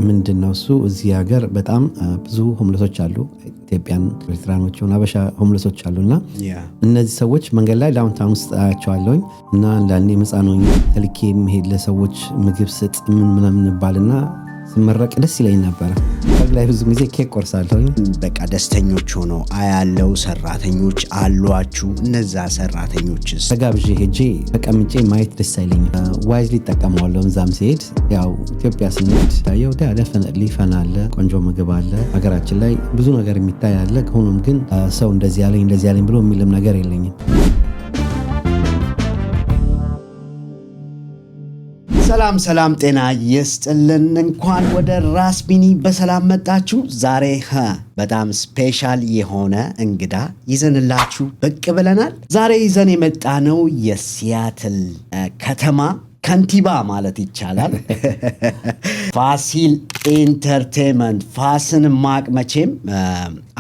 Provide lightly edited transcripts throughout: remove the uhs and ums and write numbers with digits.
ምንድነው እሱ እዚህ ሀገር በጣም ብዙ ሆምለሶች አሉ ኢትዮጵያን ኤርትራኖች አበሻ ሆምለሶች አሉና እነዚህ ሰዎች መንገድ ላይ ዳውንታውን ውስጥ አያቸዋለሁኝ እና አንዳንዴ መጻኖኝ ተልኬ መሄድ ለሰዎች ምግብ ስጥ ምን ባልና ስመረቅ ደስ ይለኝ ነበር። ላይ ብዙ ጊዜ ኬክ ቆርሳለሁኝ። በቃ ደስተኞች ሆነው አያለው ሰራተኞች አሏችሁ። እነዛ ሰራተኞችስ ተጋብዤ ሄጄ ተቀምጬ ማየት ደስ አይለኝም። ዋይዝሊ ተጠቀመዋለሁ። እዛም ሲሄድ ያው ኢትዮጵያ ስንሄድ ታየው definitely ፈን አለ፣ ቆንጆ ምግብ አለ። ሀገራችን ላይ ብዙ ነገር የሚታይ አለ። ሆኖም ግን ሰው እንደዚህ ያለኝ ብሎ የሚልም ነገር የለኝም። ሰላም ጤና ይስጥልን። እንኳን ወደ ራስ ቢኒ በሰላም መጣችሁ። ዛሬ በጣም ስፔሻል የሆነ እንግዳ ይዘንላችሁ ብቅ ብለናል። ዛሬ ይዘን የመጣነው የሲያትል ከተማ ከንቲባ ማለት ይቻላል ፋሲል ኢንተርቴይንመንት። ፋስን ማቅ መቼም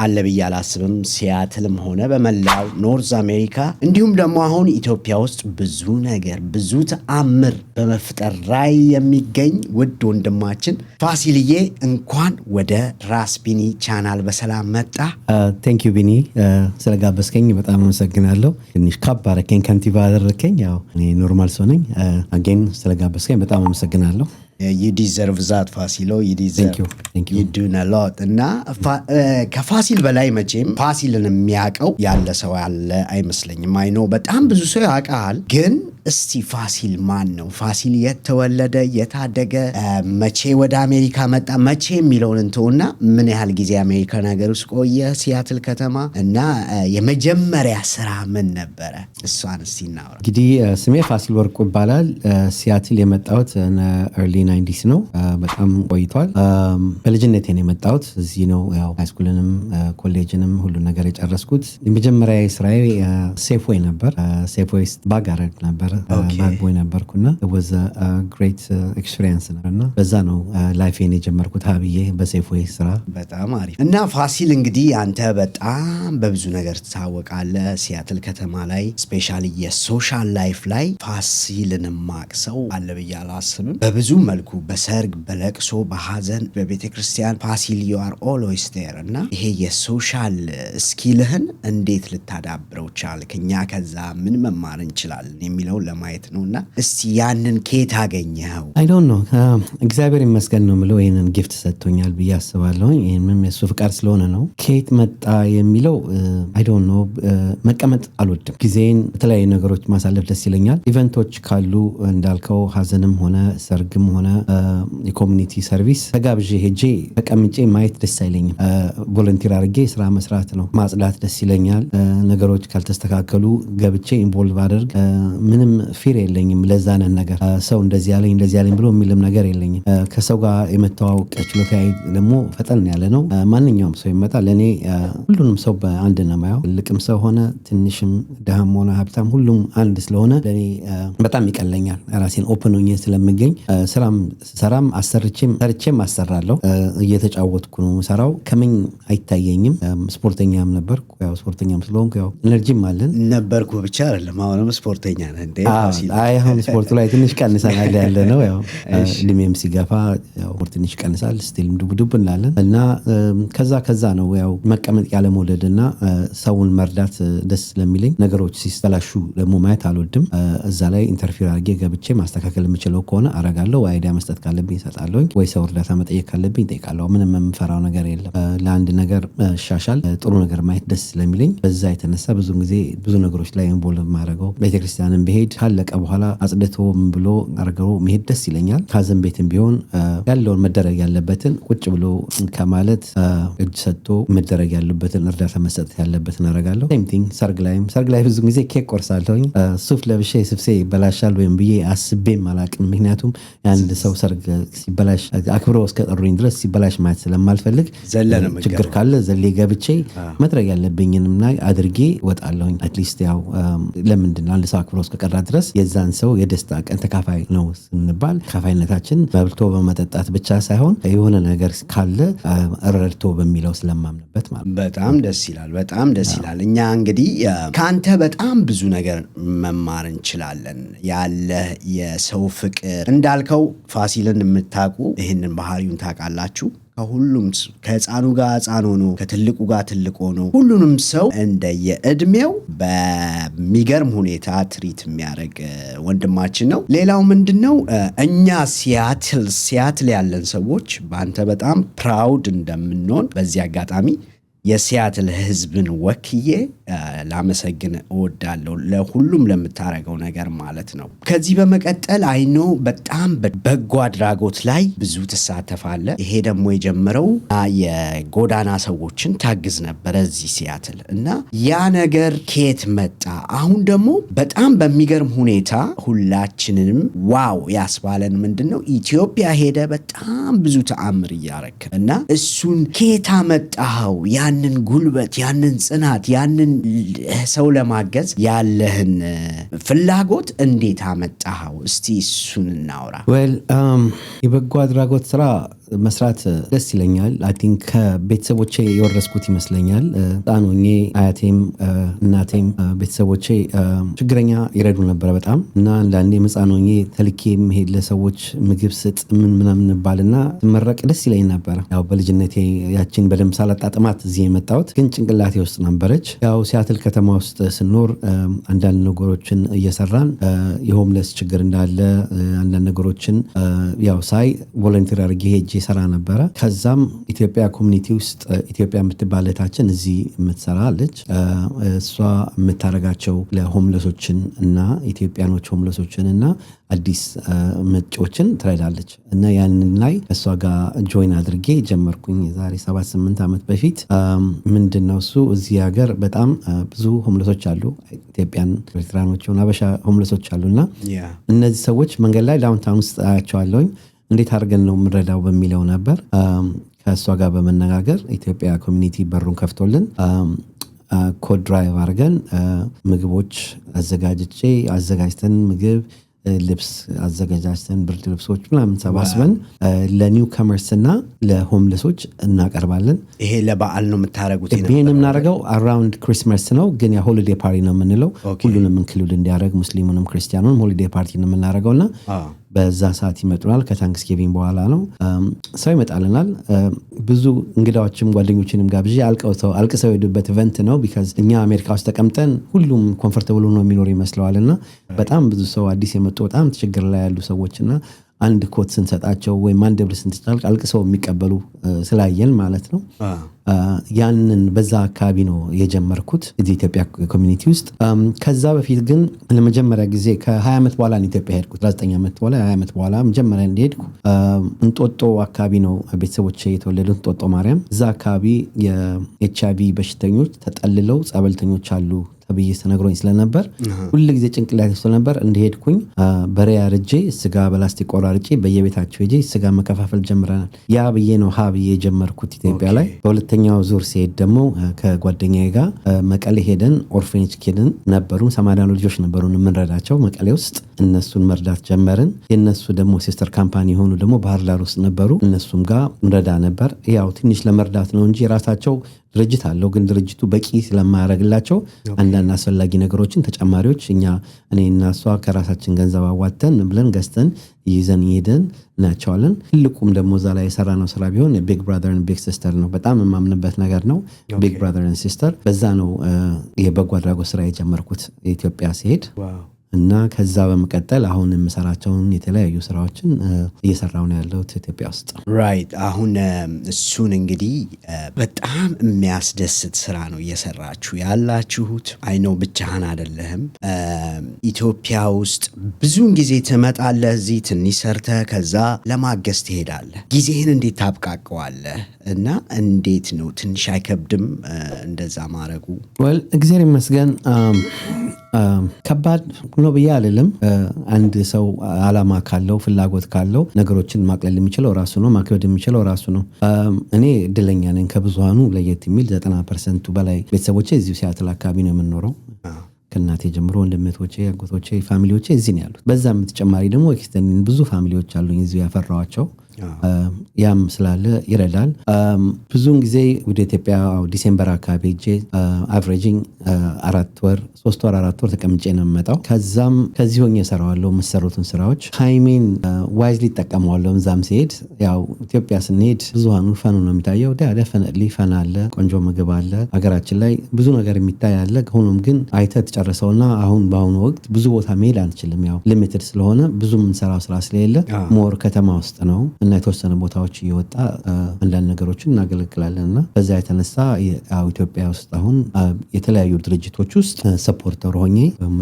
አለ ብዬ አላስብም። ሲያትልም ሆነ በመላው ኖርዝ አሜሪካ እንዲሁም ደግሞ አሁን ኢትዮጵያ ውስጥ ብዙ ነገር ብዙ ተአምር በመፍጠር ላይ የሚገኝ ውድ ወንድማችን ፋሲልዬ እንኳን ወደ ራስ ቢኒ ቻናል በሰላም መጣ። ቴንክ ዩ ቢኒ ስለጋበዝከኝ በጣም አመሰግናለሁ። ትንሽ ካባረከኝ ከንቲባ አደረከኝ። ያው እኔ ኖርማል ሰው ነኝ። አገን ስለጋበዝከኝ በጣም አመሰግናለሁ። you deserve that ፋሲሎ you deserve thank you you do a lot እና ከፋሲል በላይ መቼም ፋሲልን የሚያውቀው ያለ ሰው ያለ አይመስለኝም። አይ ኖ በጣም ብዙ ሰው ያውቃል፣ ግን እስቲ ፋሲል ማን ነው? ፋሲል የተወለደ የታደገ መቼ ወደ አሜሪካ መጣ መቼ የሚለውን እንተውና ምን ያህል ጊዜ አሜሪካ ነገር ውስጥ ቆየ ሲያትል ከተማ እና የመጀመሪያ ስራ ምን ነበረ? እሷን እስቲ እናውራ። እንግዲህ ስሜ ፋሲል ወርቁ ይባላል። ሲያትል የመጣሁት early 90s ነው። በጣም ቆይቷል። በልጅነቴ ነው የመጣሁት። እዚህ ነው ያው ሃይስኩልንም ኮሌጅንም ሁሉ ነገር የጨረስኩት። የመጀመሪያ ስራዬ ሴፍዌይ ነበር። ሴፍዌይ ባግ አረግ ነበር። ባግ ቦይ ነበርኩና it was a great experience ነበርና በዛ ነው ላይፌን የጀመርኩት ሀብዬ በሴፍዌይ ስራ። በጣም አሪፍ። እና ፋሲል እንግዲህ አንተ በጣም በብዙ ነገር ትታወቃለህ ሲያትል ከተማ ላይ ስፔሻሊ የሶሻል ላይፍ ላይ ፋሲልን ማቅ ሰው አለ ብዬ አላስብም። በብዙ መልኩ በሰርግ በለቅሶ በሐዘን በቤተ ክርስቲያን ፋሲል you are always there እና ይሄ የሶሻል ስኪልህን እንዴት ልታዳብረው ቻልክ? እኛ ከዛ ምን መማር እንችላለን የሚለው ለማየት ነውና እስቲ ያንን ኬት አገኘኸው? I don't know እግዚአብሔር ይመስገን ነው የምለው። ይሄንን ጊፍት ሰጥቶኛል ብዬ አስባለሁ። ይሄንም የሱ ፍቃድ ስለሆነ ነው። ኬት መጣ የሚለው I don't know መቀመጥ አልወድም። ጊዜን በተለያዩ ነገሮች ማሳለፍ ደስ ይለኛል። ኢቨንቶች ካሉ እንዳልከው ሐዘንም ሆነ ሰርግም ሆነ የኮሚኒቲ ሰርቪስ ተጋብዤ ሄጄ ተቀምጬ ማየት ደስ አይለኝም። ቮለንቲር አድርጌ ስራ መስራት ነው። ማጽዳት ደስ ይለኛል። ነገሮች ካልተስተካከሉ ገብቼ ኢንቮልቭ አድርግ ምንም ፊር የለኝም። ለዛነን ነገር ሰው እንደዚህ ያለኝ ብሎ የሚልም ነገር የለኝም። ከሰው ጋር የመተዋወቅ ችሎታዬ ደግሞ ፈጠን ያለ ነው። ማንኛውም ሰው ይመጣል ለኔ ሁሉንም ሰው በአንድ ነው የማየው። ትልቅም ሰው ሆነ ትንሽም ደሃም ሆነ ሀብታም ሁሉም አንድ ስለሆነ ለኔ በጣም ይቀለኛል። ራሴን ኦፕን ሆኜ ስለምገኝ ሰራም ሰርቼም አሰራለሁ። እየተጫወትኩ ነው ሰራው። ከምን አይታየኝም። ስፖርተኛም ነበርኩ። ያው ስፖርተኛም ስለሆንኩ ያው ኤነርጂም አለን ነበርኩ ብቻ አይደለም አሁንም ስፖርተኛ ነህ እንዴ? አሁን ስፖርቱ ላይ ትንሽ ቀንሰናል ያለ ነው። ያው እድሜም ሲገፋ ያው ትንሽ ቀንሳል። ስቲል ዱብ እንላለን እና ከዛ ነው ያው መቀመጥ ያለ መውደድና ሰውን መርዳት ደስ ስለሚለኝ ነገሮች ሲስተላሹ ደግሞ ማየት አልወድም። እዛ ላይ ኢንተርፊር አድርጌ ገብቼ ማስተካከል የምችለው ከሆነ አረጋለሁ። ወይ አይዲያ መስጠት ካለብኝ እሰጣለሁ፣ ወይ ሰው እርዳታ መጠየቅ ካለብኝ እጠይቃለሁ። ምንም የምፈራው ነገር የለም። ለአንድ ነገር ሻሻል ጥሩ ነገር ማየት ደስ ስለሚለኝ በዛ የተነሳ ብዙ ነገሮች ላይ ኢንቮልቭ ማድረገው። ቤተክርስቲያንን ብሄድ ካለቀ በኋላ አጽድቶ ምን ብሎ አርገው መሄድ ደስ ይለኛል። ካዘን ቤትም ቢሆን ያለውን መደረግ ያለበትን ቁጭ ብሎ ከማለት እጅ ሰጥቶ መደረግ ያለበትን እርዳታ መስጠት ያለበትን አረጋለሁ። ሴም ቲንግ ሰርግ ላይ ብዙ ጊዜ ኬክ ቆርሳለሁኝ። ሱፍ ለብሼ ስብሴ ይበላሻል ወይም ብዬ አስቤም አላቅም። ምክንያቱም የአንድ ሰው ሰርግ ሲበላሽ አክብሮ እስከጠሩኝ ድረስ ሲበላሽ ማየት ስለማልፈልግ ችግር ካለ ዘሌ ገብቼ መድረግ ያለብኝንም ላይ አድርጌ ወጣለሁኝ። አትሊስት ያው ለምንድን አንድ ሰው አክብሮ እስከቀራ ድረስ የዛን ሰው የደስታ ቀን ተካፋይ ነው ስንባል ተካፋይነታችን በልቶ በመጠጣት ብቻ ሳይሆን የሆነ ነገር ካለ ረድቶ በሚለው ስለማምንበት ማለት። በጣም ደስ ይላል። በጣም ደስ ይላል። እኛ እንግዲህ ከአንተ በጣም ብዙ ነገር መማር እንችላለን። ያለ የሰው ፍቅር እንዳልከው ፋሲልን የምታውቁ ይህንን ባህሪውን ታውቃላችሁ። ከሁሉም ከህፃኑ ጋር ህፃን ሆኖ ከትልቁ ጋር ትልቅ ሆኖ ሁሉንም ሰው እንደየእድሜው በሚገርም ሁኔታ ትሪት የሚያደርግ ወንድማችን ነው። ሌላው ምንድነው እኛ ሲያትል ያለን ሰዎች በአንተ በጣም ፕራውድ እንደምንሆን በዚህ አጋጣሚ የሲያትል ህዝብን ወክዬ ላመሰግን እወዳለሁ፣ ለሁሉም ለምታረገው ነገር ማለት ነው። ከዚህ በመቀጠል አይኖ በጣም በጎ አድራጎት ላይ ብዙ ትሳተፋለ። ይሄ ደግሞ የጀመረው የጎዳና ሰዎችን ታግዝ ነበረ እዚህ ሲያትል እና ያ ነገር ከየት መጣ? አሁን ደግሞ በጣም በሚገርም ሁኔታ ሁላችንንም ዋው ያስባለን ምንድነው ኢትዮጵያ ሄደ በጣም ብዙ ተአምር እያረክ እና እሱን ከየት አመጣኸው? ያንን ጉልበት፣ ያንን ጽናት፣ ያንን ሰው ለማገዝ ያለህን ፍላጎት እንዴት አመጣኸው? እስቲ እሱን እናውራ። የበጎ አድራጎት ስራ መስራት ደስ ይለኛል። አይ ቲንክ ከቤተሰቦቼ የወረስኩት ይመስለኛል። ህፃን ሆኜ አያቴም እናቴም ቤተሰቦቼ ችግረኛ ይረዱ ነበረ በጣም እና አንዳንዴ ህፃን ሆኜ ተልኬ መሄድ ለሰዎች ምግብ ስጥ ምናምን ባልና መረቅ ደስ ይለኝ ነበረ። ያው በልጅነቴ ያችን በደንብ ሳላጣጥማት እዚህ የመጣሁት ግን ጭንቅላቴ ውስጥ ነበረች። ያው ሲያትል ከተማ ውስጥ ስኖር አንዳንድ ነገሮችን እየሰራን የሆምለስ ችግር እንዳለ አንዳንድ ነገሮችን ያው ሳይ ቮለንቲር አድርጌ ሄጄ ሰራ ነበረ። ከዛም ኢትዮጵያ ኮሚኒቲ ውስጥ ኢትዮጵያ የምትባል እህታችን እዚህ የምትሰራ አለች። እሷ የምታረጋቸው ለሆምለሶችን እና ኢትዮጵያኖች ሆምለሶችን እና አዲስ መጪዎችን ትረዳለች እና ያንን ላይ እሷ ጋር ጆይን አድርጌ ጀመርኩኝ የዛሬ 7-8 ዓመት በፊት። ምንድነው እሱ እዚህ ሀገር በጣም ብዙ ሆምለሶች አሉ፣ ኢትዮጵያን፣ ኤርትራኖች፣ አበሻ ሆምለሶች አሉና እነዚህ ሰዎች መንገድ ላይ ዳውንታውን ውስጥ አያቸዋለሁኝ። እንዴት አድርገን ነው የምንረዳው በሚለው ነበር ከእሷ ጋር በመነጋገር ኢትዮጵያ ኮሚኒቲ በሩን ከፍቶልን ኮድ ድራይቭ አድርገን ምግቦች አዘጋጅተን ምግብ ልብስ አዘጋጅተን ብርድ ልብሶች ምናምን ሰባስበን ለኒው ከመርስ እና ለሆምለሶች እናቀርባለን። ይሄ ለበዓል ነው የምታረጉት? ይሄን የምናደርገው አራውንድ ክሪስማስ ነው፣ ግን ያ ሆሊዴይ ፓርቲ ነው የምንለው። ሁሉንም ኢንክሉድ እንዲያደርግ ሙስሊሙንም ክርስቲያኑንም ሆሊዴይ ፓርቲ ነው የምናደርገውና በዛ ሰዓት ይመጡናል። ከታንክስጊቪንግ በኋላ ነው ሰው ይመጣልናል። ብዙ እንግዳዎችም ጓደኞችንም ጋብዤ አልቅሰው የሄዱበት ኢቨንት ነው። ቢካዝ እኛ አሜሪካ ውስጥ ተቀምጠን ሁሉም ኮምፎርታብል ነው የሚኖር ይመስለዋልና በጣም ብዙ ሰው አዲስ የመጡ በጣም ችግር ላይ ያሉ ሰዎችና አንድ ኮት ስንሰጣቸው ወይም አንድ ብር ስንሰጣቸው አልቅሰው የሚቀበሉ ስላየን ማለት ነው። ያንን በዛ አካባቢ ነው የጀመርኩት እዚህ ኢትዮጵያ ኮሚኒቲ ውስጥ። ከዛ በፊት ግን ለመጀመሪያ ጊዜ ከ20 ዓመት በኋላ ነው ኢትዮጵያ ሄድኩት። 19 ዓመት በኋላ 20 ዓመት በኋላ መጀመሪያ እንደሄድኩ እንጦጦ አካባቢ ነው ቤተሰቦቼ የተወለዱት፣ እንጦጦ ማርያም። እዛ አካባቢ የኤችአይቪ በሽተኞች ተጠልለው ጸበልተኞች አሉ ተብዬ ተነግሮኝ ስለነበር ሁሉ ጊዜ ጭንቅላት ስለነበር እንደሄድኩኝ በሬ አርጄ ስጋ በላስቲክ ቆራርጬ በየቤታቸው ሄጄ ስጋ መከፋፈል ጀምረናል። ያ ብዬ ነው ብዬ ጀመርኩት ኢትዮጵያ ላይ። በሁለተኛው ዙር ሲሄድ ደግሞ ከጓደኛዬ ጋር መቀሌ ሄደን ኦርፌኔጅ ኬድን ነበሩ። 80 ልጆች ነበሩ የምንረዳቸው መቀሌ ውስጥ። እነሱን መርዳት ጀመርን። የነሱ ደግሞ ሲስተር ካምፓኒ የሆኑ ደግሞ ባህር ዳር ውስጥ ነበሩ። እነሱም ጋር እንረዳ ነበር። ያው ትንሽ ለመርዳት ነው እንጂ ራሳቸው ድርጅት አለው፣ ግን ድርጅቱ በቂ ስለማያደርግላቸው አንዳንድ አስፈላጊ ነገሮችን ተጨማሪዎች እኔ እና እሷ ከራሳችን ገንዘብ አዋተን ብለን ገዝተን ይዘን ሄደን እናያቸዋለን። ትልቁም ደግሞ እዛ ላይ የሰራ ነው ስራ ቢሆን ቢግ ብራዘር እና ቢግ ሲስተር ነው። በጣም የማምንበት ነገር ነው ቢግ ብራዘር እና ሲስተር። በዛ ነው የበጎ አድራጎት ስራ የጀመርኩት ኢትዮጵያ ሲሄድ እና ከዛ በመቀጠል አሁን የምሰራቸውን የተለያዩ ስራዎችን እየሰራው ነው ያለሁት ኢትዮጵያ ውስጥ። ራይት። አሁን እሱን እንግዲህ በጣም የሚያስደስት ስራ ነው እየሰራችሁ ያላችሁት። አይነው ብቻህን አይደለህም። ኢትዮጵያ ውስጥ ብዙውን ጊዜ ትመጣለህ፣ እዚህ ትንሽ ሰርተህ ከዛ ለማገዝ ትሄዳለህ። ጊዜህን እንዴት ታብቃቀዋለህ? እና እንዴት ነው ትንሽ አይከብድም እንደዛ ማድረጉ? እግዚአብሔር ይመስገን ከባድ ነው ብዬ አልልም። አንድ ሰው አላማ ካለው ፍላጎት ካለው ነገሮችን ማቅለል የሚችለው ራሱ ነው፣ ማክበድ የሚችለው ራሱ ነው። እኔ እድለኛ ነኝ። ከብዙሃኑ ለየት የሚል 90% በላይ ቤተሰቦቼ እዚሁ ሲያትል አካባቢ ነው የምንኖረው። ከእናቴ ጀምሮ ወንድሞቼ፣ አጎቶቼ፣ ፋሚሊዎቼ እዚህ ነው ያሉት። በዛም በተጨማሪ ደግሞ ኤክስተንድ ብዙ ፋሚሊዎች አሉኝ እዚሁ ያፈራኋቸው። ያም ስላለ ይረዳል። ብዙውን ጊዜ ወደ ኢትዮጵያ ዲሴምበር አካባቢ ሄጄ አቨሬጂንግ 4 ወር 4 ወር ተቀምጬ ነው የምመጣው። ከዛም ከዚህ ሆኜ እሰራዋለሁ የምሰሩትን ስራዎች ታይሜን ዋይዝሊ እጠቀመዋለሁ። እዛም ሲሄድ ያው ኢትዮጵያ ስንሄድ ብዙሃኑ ፈኑ ነው የሚታየው። ደፈነትሊ ፈን አለ፣ ቆንጆ ምግብ አለ፣ ሀገራችን ላይ ብዙ ነገር የሚታይ አለ። ሆኖም ግን አይተህ ትጨርሰውና በአሁኑ ወቅት ብዙ ቦታ መሄድ አንችልም። ያው ሊሚትድ ስለሆነ ብዙ የምንሰራው ስራ ስለሌለ ሞር ከተማ ውስጥ ነው እና የተወሰነ ቦታዎች እየወጣ አንዳንድ ነገሮችን እናገለግላለን እና በዛ የተነሳ ኢትዮጵያ ውስጥ አሁን የተለያዩ ድርጅቶች ውስጥ ሰፖርተር ሆኜ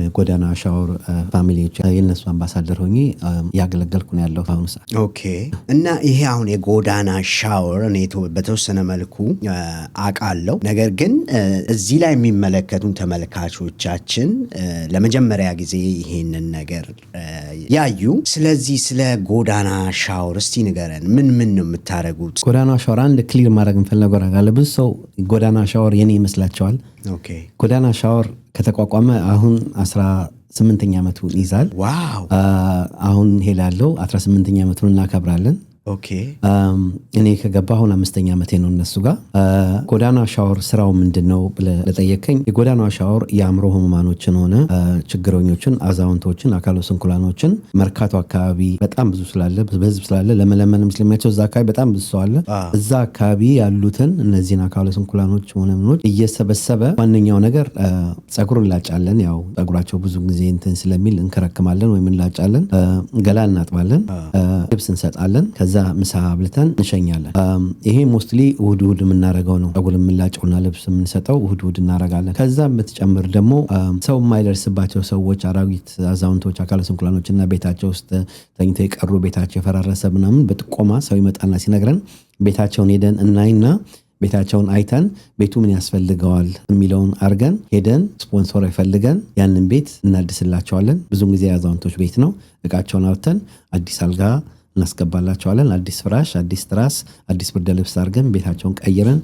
የጎዳና ሻወር ፋሚሊዎች የነሱ አምባሳደር ሆኜ ያገለገልኩ ነው ያለው አሁን ሰዓት። ኦኬ። እና ይሄ አሁን የጎዳና ሻወር እኔ በተወሰነ መልኩ አውቃለሁ። ነገር ግን እዚህ ላይ የሚመለከቱን ተመልካቾቻችን ለመጀመሪያ ጊዜ ይሄንን ነገር ያዩ፣ ስለዚህ ስለ ጎዳና ሻወር እስቲ ንገረን። ምን ነው የምታደርጉት? ጎዳና ሻወር አንድ ክሊር ማድረግ እንፈልገው አለ። ብዙ ሰው ጎዳና ሻወር የኔ ይመስላቸዋል። ኦኬ። ጎዳና ሻወር ከተቋቋመ አሁን 18ኛ ዓመቱን ይዛል። ዋው። አሁን ሄዳለው 18ኛ ዓመቱን እናከብራለን። ኦኬ። እኔ ከገባ አሁን 5ኛ ዓመቴ ነው እነሱ ጋር። ጎዳና ሻወር ስራው ምንድነው ብለህ ለጠየቀኝ፣ የጎዳና ሻወር የአእምሮ ህሙማኖችን ሆነ ችግረኞችን፣ አዛውንቶችን፣ አካለ ስንኩላኖችን መርካቶ አካባቢ በጣም ብዙ ስላለ በህዝብ ስላለ ለመለመንም ስለሚያቸው እዛ አካባቢ በጣም ብዙ ሰው አለ። እዛ አካባቢ ያሉትን እነዚህን አካለ ስንኩላኖች ሆነ ምኖች እየሰበሰበ ዋነኛው ነገር ጸጉር እንላጫለን። ያው ጸጉራቸው ብዙ ጊዜ እንትን ስለሚል እንከረክማለን ወይም እንላጫለን። ገላ እናጥባለን፣ ልብስ እንሰጣለን። ከዛ ምሳ ብልተን እንሸኛለን። ይሄ ሞስትሊ እሁድ የምናረገው ነው። ጸጉር የምንላጨውና ልብስ የምንሰጠው እሁድ እናረጋለን። ከዛም በተጨምር ደግሞ ሰው የማይደርስባቸው ሰዎች፣ አራዊት፣ አዛውንቶች፣ አካለ ስንኩላኖችና ቤታቸው ውስጥ ተኝተው የቀሩ ቤታቸው የፈራረሰ ምናምን በጥቆማ ሰው ይመጣና ሲነግረን ቤታቸውን ሄደን እናይና ቤታቸውን አይተን ቤቱ ምን ያስፈልገዋል የሚለውን አርገን ሄደን ስፖንሰር ይፈልገን ያንን ቤት እናድስላቸዋለን። ብዙም ጊዜ የአዛውንቶች ቤት ነው። እቃቸውን አውጥተን አዲስ አልጋ እናስገባላቸዋለን። አዲስ ፍራሽ፣ አዲስ ትራስ፣ አዲስ ብርድ ልብስ አድርገን ቤታቸውን ቀይረን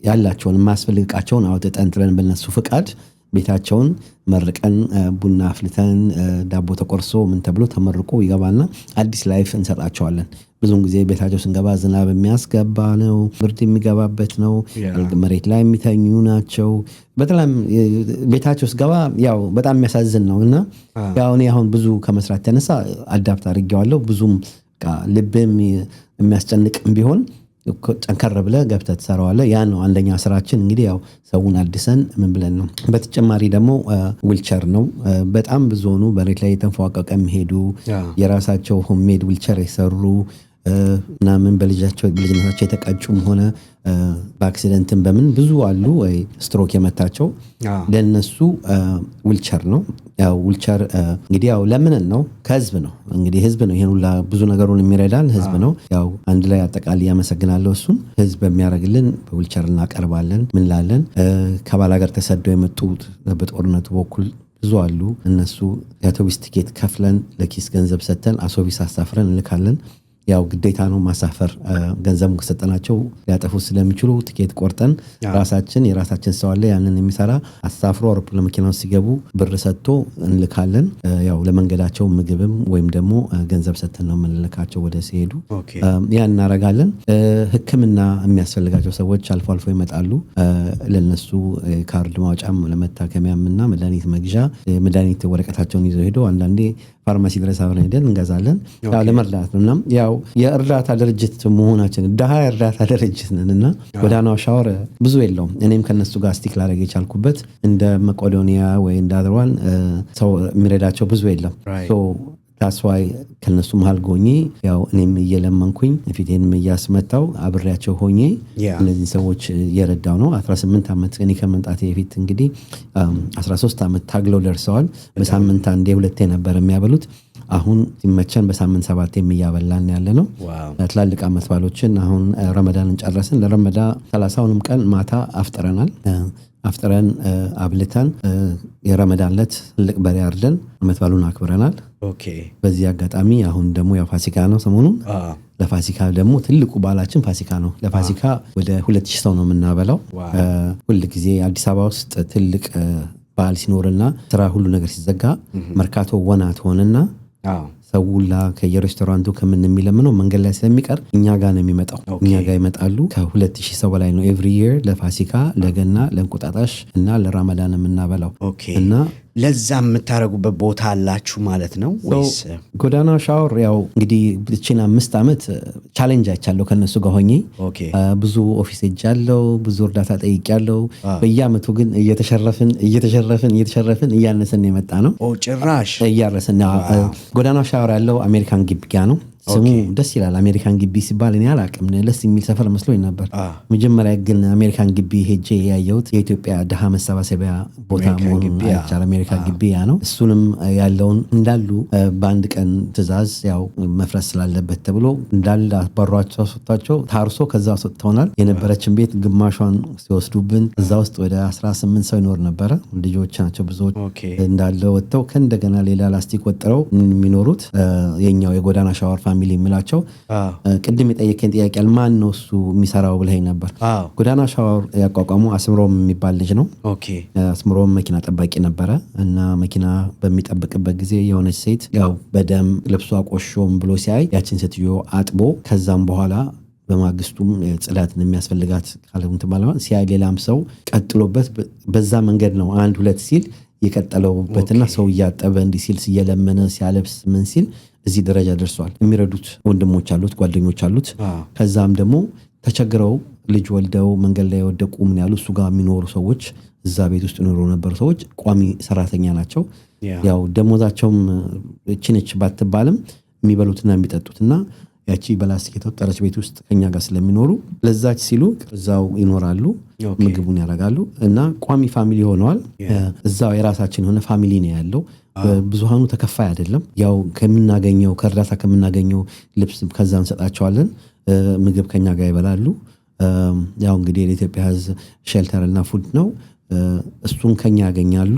ያላቸውን የማያስፈልግ እቃቸውን አውጥተን ጥለን በነሱ ፍቃድ ቤታቸውን መርቀን ቡና አፍልተን ዳቦ ተቆርሶ ምን ተብሎ ተመርቆ ይገባልና አዲስ ላይፍ እንሰጣቸዋለን። ብዙውን ጊዜ ቤታቸው ስንገባ ዝናብ የሚያስገባ ነው፣ ብርድ የሚገባበት ነው፣ መሬት ላይ የሚተኙ ናቸው። በጣም ቤታቸው ስገባ ያው በጣም የሚያሳዝን ነው እና ያው እኔ አሁን ብዙ ከመስራት ተነሳ አዳፕት አድርጌዋለሁ። ብዙም ልብም የሚያስጨንቅም ቢሆን ጠንከር ብለህ ገብተህ ትሰራዋለህ። ያ ነው አንደኛ ስራችን። እንግዲህ ያው ሰውን አድሰን ምን ብለን ነው። በተጨማሪ ደግሞ ዊልቸር ነው። በጣም ብዙ ሆኑ በሬት ላይ የተንፏቀቀ የሚሄዱ የራሳቸው ሆምሜድ ዊልቸር የሰሩ ምናምን በልጅነታቸው የተቀጩም ሆነ በአክሲደንትም በምን ብዙ አሉ ወይ ስትሮክ የመታቸው ለነሱ ዊልቸር ነው። ያው ዊልቸር እንግዲህ ያው ለምን ነው ከህዝብ ነው እንግዲህ ህዝብ ነው ይሄን ሁላ ብዙ ነገሩን የሚረዳን ህዝብ ነው። ያው አንድ ላይ አጠቃላይ ያመሰግናለሁ። እሱም ህዝብ በሚያደርግልን በዊልቸር እናቀርባለን። ምን ላለን ከባላገር ተሰደው የመጡት በጦርነቱ በኩል ብዙ አሉ። እነሱ የአውቶቢስ ቲኬት ከፍለን ለኪስ ገንዘብ ሰጥተን አውቶቢስ አሳፍረን እንልካለን። ያው ግዴታ ነው ማሳፈር። ገንዘቡን ከሰጠናቸው ሊያጠፉ ስለሚችሉ ቲኬት ቆርጠን የራሳችን ሰው አለ ያንን የሚሰራ አሳፍሮ አውሮፕላን መኪናው ሲገቡ ብር ሰጥቶ እንልካለን። ያው ለመንገዳቸው ምግብም ወይም ደግሞ ገንዘብ ሰጥተን ነው የምንልካቸው ወደ ሲሄዱ። ያ እናረጋለን። ሕክምና የሚያስፈልጋቸው ሰዎች አልፎ አልፎ ይመጣሉ። ለነሱ ካርድ ማውጫም ለመታከሚያም እና መድኃኒት መግዣ መድኃኒት ወረቀታቸውን ይዘው ሄደው አንዳንዴ ፋርማሲ ድረስ አብረን ሄደን እንገዛለን። ያው ለመርዳት ነው እና ያው የእርዳታ ድርጅት መሆናችን ድሃ የእርዳታ ድርጅት ነን እና ጎዳናው ሻወር ብዙ የለውም። እኔም ከነሱ ጋር ስቲክ ላደረግ የቻልኩበት እንደ መቄዶንያ ወይ እንደ አድርዋን ሰው የሚረዳቸው ብዙ የለም። ታስዋይ ከነሱ መሃል ጎኜ ያው እኔም እየለመንኩኝ ፊቴንም እያስመታው አብሬያቸው ሆኜ እነዚህ ሰዎች እየረዳው ነው። 18 ዓመት እኔ ከመምጣቴ በፊት እንግዲህ 13 ዓመት ታግለው ደርሰዋል። በሳምንት አንዴ ሁለቴ ነበር የሚያበሉት። አሁን ሲመቸን በሳምንት 7 እያበላን ያለ ነው። ትላልቅ ዓመት ባሎችን አሁን ረመዳንን ጨረስን። ለረመዳ 30ንም ቀን ማታ አፍጥረናል። አፍጥረን አብልተን የረመዳን ዕለት ትልቅ በሬ አርደን ዓመት ባሉን አክብረናል። በዚህ አጋጣሚ አሁን ደግሞ ያው ፋሲካ ነው ሰሞኑን። ለፋሲካ ደግሞ ትልቁ በዓላችን ፋሲካ ነው። ለፋሲካ ወደ 2000 ሰው ነው የምናበላው። ሁል ጊዜ አዲስ አበባ ውስጥ ትልቅ በዓል ሲኖርና ስራ ሁሉ ነገር ሲዘጋ መርካቶ ወና ትሆንና ሰውላ ከየሬስቶራንቱ ከምን የሚለምነው መንገድ ላይ ስለሚቀር እኛ ጋር ነው የሚመጣው። እኛ ጋር ይመጣሉ። ከ2000 ሰው በላይ ነው ኤቭሪ ይር ለፋሲካ፣ ለገና፣ ለእንቁጣጣሽ እና ለራመዳን የምናበላው እና ለዛ የምታረጉበት ቦታ አላችሁ ማለት ነው ወይስ? ጎዳና ሻወር ያው እንግዲህ እቺን 5 ዓመት ቻሌንጅ አይቻለሁ ከነሱ ጋር ሆኜ ብዙ ኦፊስ ሄጃለሁ፣ ብዙ እርዳታ ጠይቄያለሁ። በየአመቱ ግን እየተሸረፍን እያነሰን የመጣ ነው። ጭራሽ እያረሰን። ጎዳና ሻወር ያለው አሜሪካን ግቢ ጋ ነው። ስሙ ደስ ይላል። አሜሪካን ግቢ ሲባል እኔ አላቅም፣ ደስ የሚል ሰፈር መስሎኝ ነበር። መጀመሪያ ግን አሜሪካን ግቢ ሄጄ ያየሁት የኢትዮጵያ ድሃ መሰባሰቢያ ቦታ መሆኑን አይቻል። አሜሪካን ግቢ ያ ነው። እሱንም ያለውን እንዳሉ በአንድ ቀን ትእዛዝ ያው መፍረስ ስላለበት ተብሎ እንዳለ አባሯቸው ሰጥቷቸው ታርሶ ከዛ ሰጥተውናል። የነበረችን ቤት ግማሿን ሲወስዱብን እዛ ውስጥ ወደ 18 ሰው ይኖር ነበረ። ልጆች ናቸው ብዙዎች እንዳለ ወጥተው ከእንደገና ሌላ ላስቲክ ወጥረው የሚኖሩት የኛው የጎዳና ሻወር ፋሚሊ የሚላቸው። ቅድም የጠየቀኝ ጥያቄ ማን ነው እሱ የሚሰራው ብለኸኝ ነበር። ጎዳና ሻወር ያቋቋሙ አስምሮም የሚባል ልጅ ነው። አስምሮም መኪና ጠባቂ ነበረ እና መኪና በሚጠብቅበት ጊዜ የሆነች ሴት ያው በደም ልብሷ ቆሾም ብሎ ሲያይ ያችን ሴትዮ አጥቦ ከዛም በኋላ በማግስቱም ጽዳትን የሚያስፈልጋት ካለሙት ማለት ሲያይ ሌላም ሰው ቀጥሎበት በዛ መንገድ ነው 1-2 ሲል የቀጠለውበትና ሰው እያጠበ እንዲህ ሲል ሲየለመነ ሲያለብስ ምን ሲል እዚህ ደረጃ ደርሷል። የሚረዱት ወንድሞች አሉት፣ ጓደኞች አሉት። ከዛም ደግሞ ተቸግረው ልጅ ወልደው መንገድ ላይ ወደቁ ምን ያሉ እሱ ጋር የሚኖሩ ሰዎች እዛ ቤት ውስጥ ኖሩ ነበሩ ሰዎች ቋሚ ሰራተኛ ናቸው። ያው ደሞዛቸውም እቺነች ባትባልም የሚበሉትና የሚጠጡትና ያቺ በላስቲክ የተወጠረች ቤት ውስጥ ከኛ ጋር ስለሚኖሩ ለዛች ሲሉ እዛው ይኖራሉ፣ ምግቡን ያደርጋሉ እና ቋሚ ፋሚሊ ሆነዋል። እዛው የራሳችን የሆነ ፋሚሊ ነው ያለው። ብዙሃኑ ተከፋይ አይደለም። ያው ከምናገኘው ከእርዳታ ከምናገኘው ልብስ ከዛ እንሰጣቸዋለን። ምግብ ከኛ ጋር ይበላሉ። ያው እንግዲህ የኢትዮጵያ ሕዝብ ሼልተር እና ፉድ ነው። እሱን ከኛ ያገኛሉ።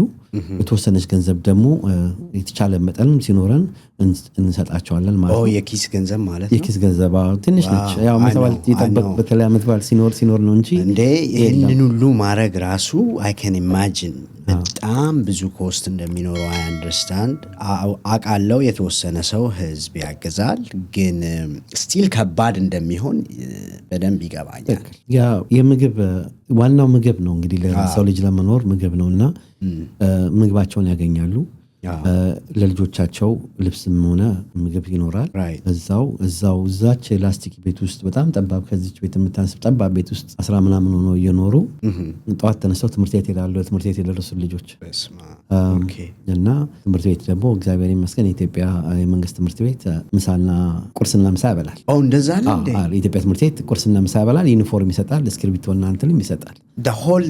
የተወሰነች ገንዘብ ደግሞ የተቻለ መጠን ሲኖረን እንሰጣቸዋለን ማለት ነው። የኪስ ገንዘብ ማለት ነው። የኪስ ገንዘብ ትንሽ ነች። ያው መሰባል ይጠበቅ በተለይ አመት በዓል ሲኖር ነው እንጂ እንዴ ይህንን ሁሉ ማድረግ ራሱ I can imagine በጣም ብዙ ኮስት እንደሚኖረው I understand አውቃለሁ። የተወሰነ ሰው ህዝብ ያገዛል፣ ግን ስቲል ከባድ እንደሚሆን በደንብ ይገባኛል። ያ የምግብ ዋናው ምግብ ነው እንግዲህ ለሰው ልጅ ለመኖር ምግብ ነውና ምግባቸውን ያገኛሉ። ለልጆቻቸው ልብስም ሆነ ምግብ ይኖራል። እዛች ላስቲክ ቤት ውስጥ በጣም ጠባብ ከዚች ቤት የምታንስብ ጠባብ ቤት ውስጥ 10 ምናምን ሆነው እየኖሩ ጠዋት ተነስተው ትምህርት ቤት ይሄዳሉ። ትምህርት ቤት የደረሱ ልጆች እና ትምህርት ቤት ደግሞ እግዚአብሔር ይመስገን የኢትዮጵያ የመንግስት ትምህርት ቤት ምሳና ቁርስና ምሳ ያበላል። እንደዛ ነው እንዴ? የኢትዮጵያ ትምህርት ቤት ቁርስና ምሳ ያበላል፣ ዩኒፎርም ይሰጣል፣ እስክሪብቶና እንትንም ይሰጣል።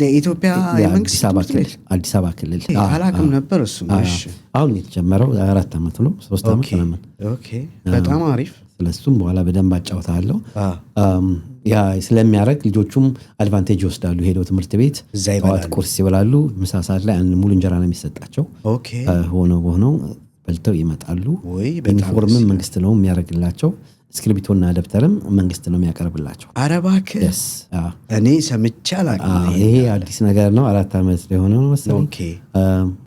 የኢትዮጵያ የመንግስት ትምህርት ቤት አዲስ አበባ ክልል አላውቅም ነበር እሱ። አሁን የተጀመረው 4 ዓመት ነው 3 ዓመት ምናምን። በጣም አሪፍ። ስለሱም በኋላ በደንብ አጫውታለሁ። ያ ስለሚያደርግ ልጆቹም አድቫንቴጅ ይወስዳሉ። ሄደው ትምህርት ቤት ጠዋት ቁርስ ይበላሉ፣ ምሳ ሰዓት ላይ አንድ ሙሉ እንጀራ ነው የሚሰጣቸው። ሆነው በልተው ይመጣሉ። ዩኒፎርምም መንግስት ነው የሚያደርግላቸው። እስክሪብቶና ደብተርም መንግስት ነው የሚያቀርብላቸው። ኧረ እባክህ እኔ ሰምቼ አላውቅም። ይሄ አዲስ ነገር ነው። 4 ዓመት ሊሆነ ነው መሰለኝ።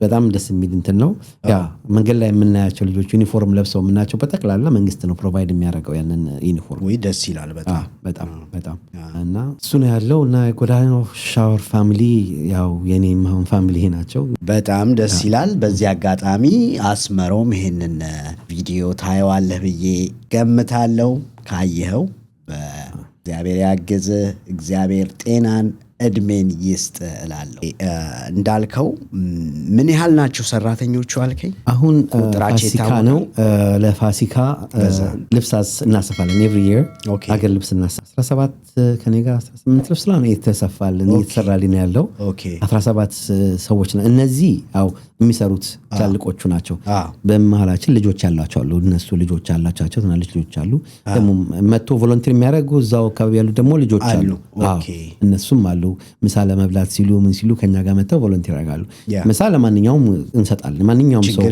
በጣም ደስ የሚል እንትን ነው። ያ መንገድ ላይ የምናያቸው ልጆች ዩኒፎርም ለብሰው የምናያቸው በጠቅላላ መንግስት ነው ፕሮቫይድ የሚያደርገው ያንን ዩኒፎርም። ወይ ደስ ይላል በጣም እና እሱ ነው ያለው። እና ጎዳና ሻወር ፋሚሊ ያው የኔም አሁን ፋሚሊ ናቸው። በጣም ደስ ይላል። በዚህ አጋጣሚ አስመሮም ይሄንን ቪዲዮ ታየዋለህ ብዬ ገምታለሁ። ካየኸው እግዚአብሔር ያግዝ፣ እግዚአብሔር ጤናን እድሜን ይስጥ እላለሁ። እንዳልከው ምን ያህል ናቸው ሰራተኞቹ አልከኝ? አሁን ፋሲካ ነው። ለፋሲካ ልብስ እናሰፋለን። ኤቭሪ ይር አገር ልብስ እናሰፋለን። 17 ከኔ ጋር 18 ልብስ ነው የተሰፋልን እየተሰራልን ያለው 17 ሰዎች ነው። እነዚህ ያው የሚሰሩት ትላልቆቹ ናቸው። በመሃላችን ልጆች ያላቸው አሉ። እነሱ ልጆች ያላቸው ትናንሽ ልጆች አሉ። ደግሞ መጥቶ ቮለንቲር የሚያደርጉ እዛው አካባቢ ያሉ ደግሞ ልጆች አሉ። እነሱም አሉ። ምሳ ለመብላት ሲሉ ምን ሲሉ ከኛ ጋር መጥተው ቮለንቲር ያደርጋሉ። ምሳ ለማንኛውም እንሰጣለን። ማንኛውም ሰው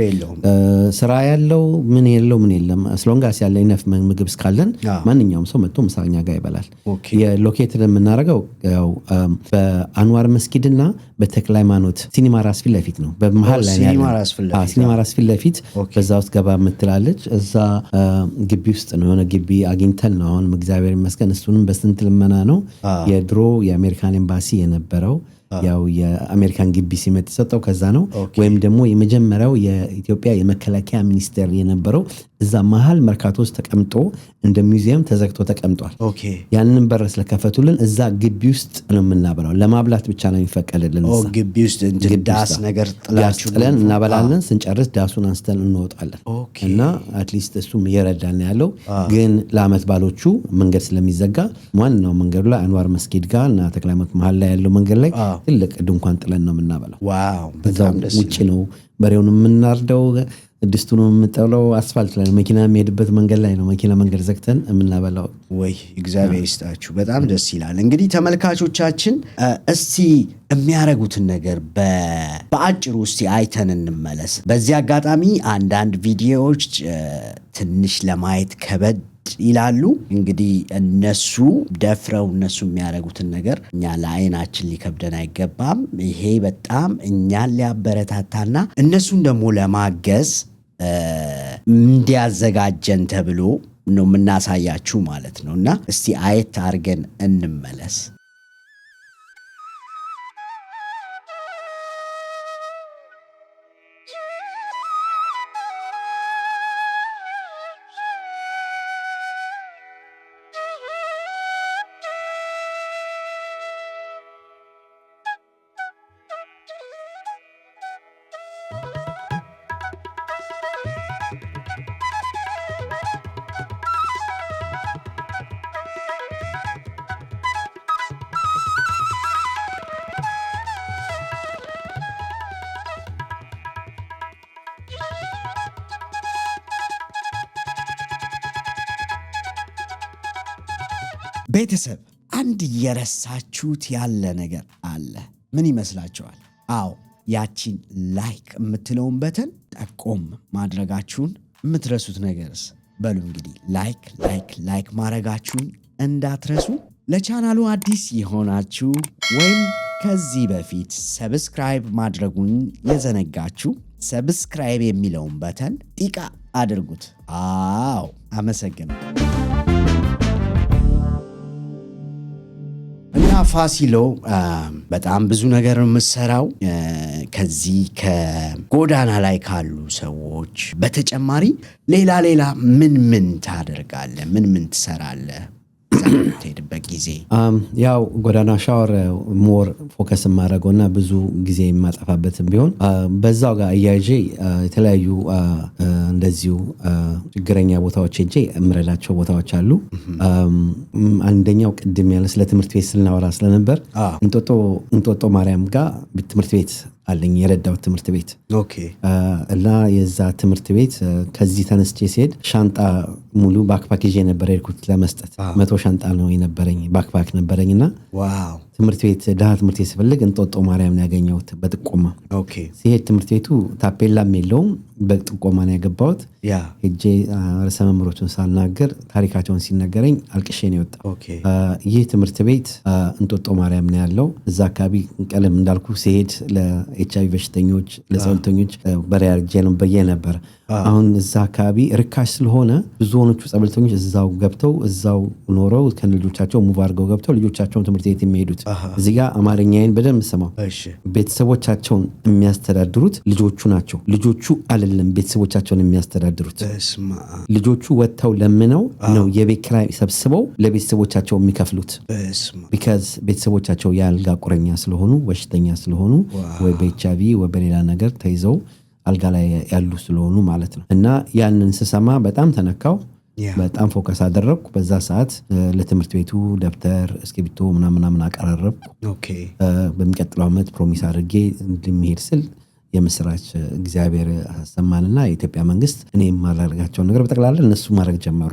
ስራ ያለው ምን የለም አስሎንጋስ ያለ ኢነፍ ምግብ እስካለን ማንኛውም ሰው መጥቶ ምሳኛ ጋር ይበላል። የሎኬትድ የምናደርገው ያው በአንዋር መስጊድና በተክለ ሃይማኖት ሲኒማ ራስ ፊት ለፊት ነው። በመሃል ላይ ሲኒማ ራስ ፊት ለፊት በዛ ውስጥ ገባ የምትላለች። እዛ ግቢ ውስጥ ነው የሆነ ግቢ አግኝተን ነው አሁን እግዚአብሔር ይመስገን። እሱንም በስንት ልመና ነው የድሮ የአሜሪካን ኤምባሲ የነበረው ያው የአሜሪካን ግቢ ሲመጥ ተሰጠው ከዛ ነው። ወይም ደግሞ የመጀመሪያው የኢትዮጵያ የመከላከያ ሚኒስቴር የነበረው እዛ መሃል መርካቶ ውስጥ ተቀምጦ እንደ ሙዚየም ተዘግቶ ተቀምጧል። ያንን በር ስለከፈቱልን እዛ ግቢ ውስጥ ነው የምናበላው። ለማብላት ብቻ ነው የሚፈቀድልን። ግቢ ውስጥ ዳስ ነገር ጥለን እናበላለን። ስንጨርስ ዳሱን አንስተን እንወጣለን። እና አትሊስት እሱም እየረዳን ያለው ግን ለአመት ባሎቹ መንገድ ስለሚዘጋ ዋናው መንገዱ ላይ አንዋር መስጊድ ጋር እና ተክለ ሃይማኖት መሃል ላይ ያለው መንገድ ላይ ትልቅ ድንኳን ጥለን ነው የምናበላው። ውጭ ነው በሬውን የምናርደው፣ ድስቱን የምንጠብለው አስፋልት ላይ ነው። መኪና የሚሄድበት መንገድ ላይ ነው። መኪና መንገድ ዘግተን የምናበላው። ወይ እግዚአብሔር ይስጣችሁ፣ በጣም ደስ ይላል። እንግዲህ ተመልካቾቻችን እስቲ የሚያረጉትን ነገር በአጭሩ እስቲ አይተን እንመለስ። በዚህ አጋጣሚ አንዳንድ ቪዲዮዎች ትንሽ ለማየት ከበድ ይላሉ። እንግዲህ እነሱ ደፍረው እነሱ የሚያደርጉትን ነገር እኛ ለአይናችን ሊከብደን አይገባም። ይሄ በጣም እኛን ሊያበረታታና እነሱን ደግሞ ለማገዝ እንዲያዘጋጀን ተብሎ ነው የምናሳያችሁ ማለት ነው። እና እስቲ አየት አድርገን እንመለስ። ቤተሰብ አንድ የረሳችሁት ያለ ነገር አለ። ምን ይመስላችኋል? አዎ ያቺን ላይክ የምትለውን በተን ጠቆም ማድረጋችሁን የምትረሱት ነገርስ? በሉ እንግዲህ ላይክ ማድረጋችሁን እንዳትረሱ። ለቻናሉ አዲስ የሆናችሁ ወይም ከዚህ በፊት ሰብስክራይብ ማድረጉን የዘነጋችሁ ሰብስክራይብ የሚለውን በተን ጢቃ አድርጉት። አዎ አመሰግናለሁ። እና ፋሲሎ በጣም ብዙ ነገር የምሰራው ከዚህ ከጎዳና ላይ ካሉ ሰዎች በተጨማሪ ሌላ ምን ታደርጋለህ? ምን ትሰራለህ? ሄድበት ጊዜ ያው ጎዳና ሻወር ሞር ፎከስ የማደርገውና ብዙ ጊዜ የማጠፋበትም ቢሆን በዛው ጋር እያይዤ የተለያዩ እንደዚሁ ችግረኛ ቦታዎች ሄጄ የምረዳቸው ቦታዎች አሉ። አንደኛው ቅድም ያለ ስለ ትምህርት ቤት ስናወራ ስለነበር እንጦጦ ማርያም ጋር ትምህርት ቤት አለኝ፣ የረዳሁት ትምህርት ቤት እና የዛ ትምህርት ቤት ከዚህ ተነስቼ ሲሄድ ሻንጣ ሙሉ ባክፓክ ይዤ ነበር የሄድኩት ለመስጠት። 100 ሻንጣ ነው የነበረኝ፣ ባክፓክ ነበረኝና ትምህርት ቤት ድሃ ትምህርት ቤት ስፈልግ እንጦጦ ማርያም ያገኘሁት በጥቆማ። ሲሄድ ትምህርት ቤቱ ታፔላም የለውም፣ በጥቆማ ነው ያገባሁት። ሄጄ ርዕሰ መምህሮችን ሳልናገር ታሪካቸውን ሲነገረኝ አልቅሼ ነው የወጣው። ይህ ትምህርት ቤት እንጦጦ ማርያም ነው ያለው። እዛ አካባቢ ቀለም እንዳልኩ ሲሄድ ለኤችአይቪ በሽተኞች ለጸበልተኞች በሪያ በየ ነበር። አሁን እዛ አካባቢ ርካሽ ስለሆነ ብዙዎቹ ጸበልተኞች እዛው ገብተው እዛው ኖረው ከልጆቻቸው ሙቭ አድርገው ገብተው ልጆቻቸውን ትምህርት ቤት የሚሄዱት። እዚህ ጋር አማርኛዬን በደንብ ስማው። ቤተሰቦቻቸውን የሚያስተዳድሩት ልጆቹ ናቸው። ልጆቹ አይደለም ቤተሰቦቻቸውን የሚያስተዳድሩት። ልጆቹ ወጥተው ለምነው ነው የቤት ኪራይ ሰብስበው ለቤተሰቦቻቸው የሚከፍሉት። ቢካዝ ቤተሰቦቻቸው የአልጋ ቁረኛ ስለሆኑ በሽተኛ ስለሆኑ ወይ በኤችአይቪ ወይ በሌላ ነገር ተይዘው አልጋ ላይ ያሉ ስለሆኑ ማለት ነው። እና ያንን ስሰማ በጣም ተነካው። በጣም ፎከስ አደረግኩ። በዛ ሰዓት ለትምህርት ቤቱ ደብተር፣ እስክሪብቶ ምናምን አቀራረብኩ። በሚቀጥለው ዓመት ፕሮሚስ አድርጌ እንደሚሄድ ስል የምስራች እግዚአብሔር አሰማንና የኢትዮጵያ መንግስት እኔ የማላደርጋቸውን ነገር በጠቅላላ እነሱ ማድረግ ጀመሩ።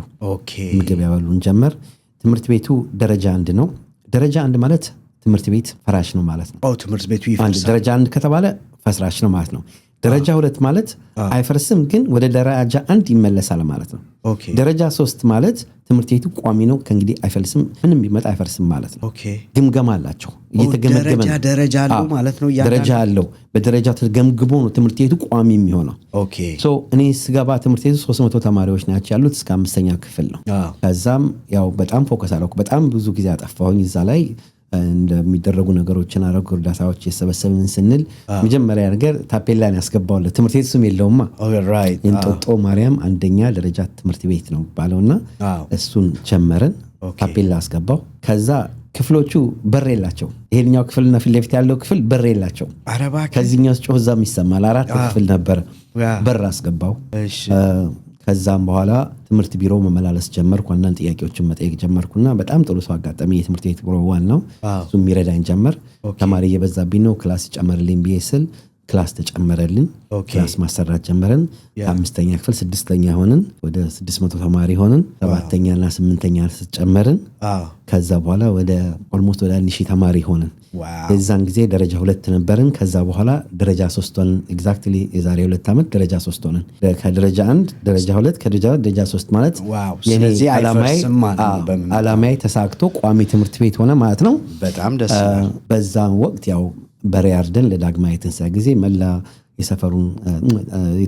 ምግብ ያበሉን ጀመር። ትምህርት ቤቱ ደረጃ 1 ነው። ደረጃ 1 ማለት ትምህርት ቤት ፈራሽ ነው ማለት ነው። ትምህርት ቤቱ ይፈርሳል። ደረጃ 1 ከተባለ ፈራሽ ነው ማለት ነው። ደረጃ 2 ማለት አይፈርስም ግን ወደ ደረጃ 1 ይመለሳል ማለት ነው። ደረጃ 3 ማለት ትምህርት ቤቱ ቋሚ ነው ከእንግዲህ አይፈልስም፣ ምንም ቢመጣ አይፈርስም ማለት ነው። ግምገማ አላቸው፣ እየተገመገመ ነው። ደረጃ አለው ማለት ነው። ደረጃ አለው። በደረጃ ተገምግሞ ነው ትምህርት ቤቱ ቋሚ የሚሆነው። እኔ ስገባ ትምህርት ቤቱ 300 ተማሪዎች ናቸው ያሉት እስከ 5ኛ ክፍል ነው። ከዛም ያው በጣም ፎከስ አደረኩ። በጣም ብዙ ጊዜ አጠፋሁኝ እዛ ላይ እንደሚደረጉ ነገሮችን አረጉ። እርዳታዎች የሰበሰብን ስንል መጀመሪያ ነገር ታፔላን ያስገባውለት ትምህርት ቤት ስም የለውማ። እንጦጦ ማርያም 1ኛ ደረጃ ትምህርት ቤት ነው ባለውና እሱን ጀመረን። ታፔላ አስገባው። ከዛ ክፍሎቹ በር የላቸው። ይሄኛው ክፍልና ፊት ለፊት ያለው ክፍል በር የላቸው። ከዚህኛው ጮህ እዛም ይሰማል። 4 ክፍል ነበር። በር አስገባው። ከዛም በኋላ ትምህርት ቢሮ መመላለስ ጀመርኩ። አንዳንድ ጥያቄዎችን መጠየቅ ጀመርኩና በጣም ጥሩ ሰው አጋጣሚ የትምህርት ቤት ቢሮ ዋናው እሱ የሚረዳኝ ጀመር። ተማሪ እየበዛብኝ ነው ክላስ ጨመርልኝ ብዬ ስል ክላስ ተጨመረልን። ክላስ ማሰራት ጀመረን። 5ኛ ክፍል 6ኛ ሆንን። ወደ 600 ተማሪ ሆንን። 7ኛና 8ኛ ጨመርን። ከዛ በኋላ ወደ ኦልሞስት ወደ 1000 ተማሪ ሆንን። የዛን ጊዜ ደረጃ 2 ነበርን። ከዛ በኋላ ደረጃ 3 ሆንን። ኤግዛክትሊ የዛሬ 2 ዓመት ደረጃ 3 ሆንን። ከደረጃ 1 ደረጃ 2 ከደረጃ 2 ደረጃ 3 ማለት ስለዚህ ዓላማዬ ተሳክቶ ቋሚ ትምህርት ቤት ሆነ ማለት ነው። በጣም ደስ ይላል። በዛም ወቅት ያው በሬ አርደን ለዳግማዊ ትንሣኤ ጊዜ መላ የሰፈሩን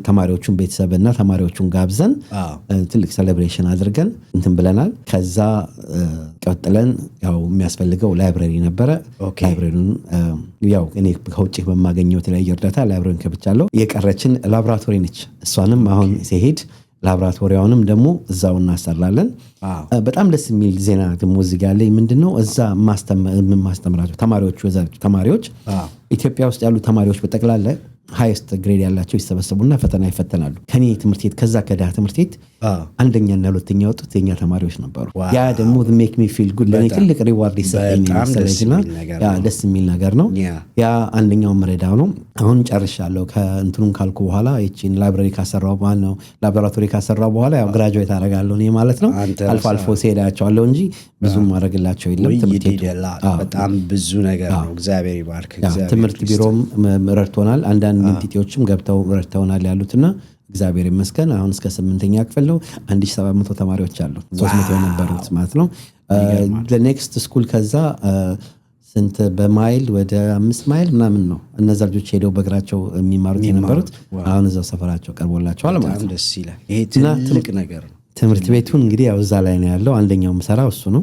ተማሪዎቹን ቤተሰብና ተማሪዎቹን ጋብዘን ትልቅ ሴሌብሬሽን አድርገን እንትን ብለናል። ከዛ ቀጥለን ያው የሚያስፈልገው ላይብረሪ ነበረ። ላይብረሪውን ያው እኔ ከውጭ በማገኘው የተለያየ እርዳታ ላይብረሪን ከብቻለሁ። የቀረችን ላቦራቶሪ ነች። እሷንም አሁን ሲሄድ ላቦራቶሪያውንም ደግሞ እዛው እናሰራለን። በጣም ደስ የሚል ዜና ደግሞ እዚህ ጋር ላይ ምንድነው እዛ ማስተምራቸው ተማሪዎች ኢትዮጵያ ውስጥ ያሉ ተማሪዎች በጠቅላላ ሃይስት ግሬድ ያላቸው ይሰበሰቡና ፈተና ይፈተናሉ። ከኔ ትምህርት ቤት ከዛ ከዳህ ትምህርት ቤት 1ኛና 2ኛ ወጡት የኛ ተማሪዎች ነበሩ። ያ ደግሞ ሜክ ሚ ፊል ጉድ ለኔ ትልቅ ሪዋርድ ይሰጠኝ ደስ የሚል ነገር ነው። ያ አንደኛው መረዳው ነው። አሁን ጨርሻለሁ። ከእንትኑን ካልኩ በኋላ እቺን ላይብረሪ ካሰራው በኋላ ነው ላቦራቶሪ ካሰራው በኋላ ያው ግራጁዌት አደርጋለሁ እኔ ማለት ነው። አልፎ ሲሄዳቸዋለሁ እንጂ ብዙም ማድረግላቸው የለም። ትምህርት ቤት በጣም ብዙ ነገር ነው። እግዚአብሔር ይባርክ። ትምህርት ቢሮም ረድቶናል። አንዳንድ ኢንቲቲዎችም ገብተው ረድተውናል ያሉትና እግዚአብሔር ይመስገን። አሁን እስከ 8ኛ ክፍል ነው 1700 ተማሪዎች አሉ። 300 የነበሩት ማለት ነው። ለኔክስት ስኩል ከዛ ስንት በማይል ወደ 5 ማይል ምናምን ነው እነዛ ልጆች ሄደው በእግራቸው የሚማሩት የነበሩት። አሁን እዛው ሰፈራቸው ቀርቦላቸዋል ማለት ነው። ደስ ይላል። ይሄ ትልቅ ነገር ነው። ትምህርት ቤቱን እንግዲህ ያው እዛ ላይ ነው ያለው። አንደኛው ምሰራው እሱ ነው።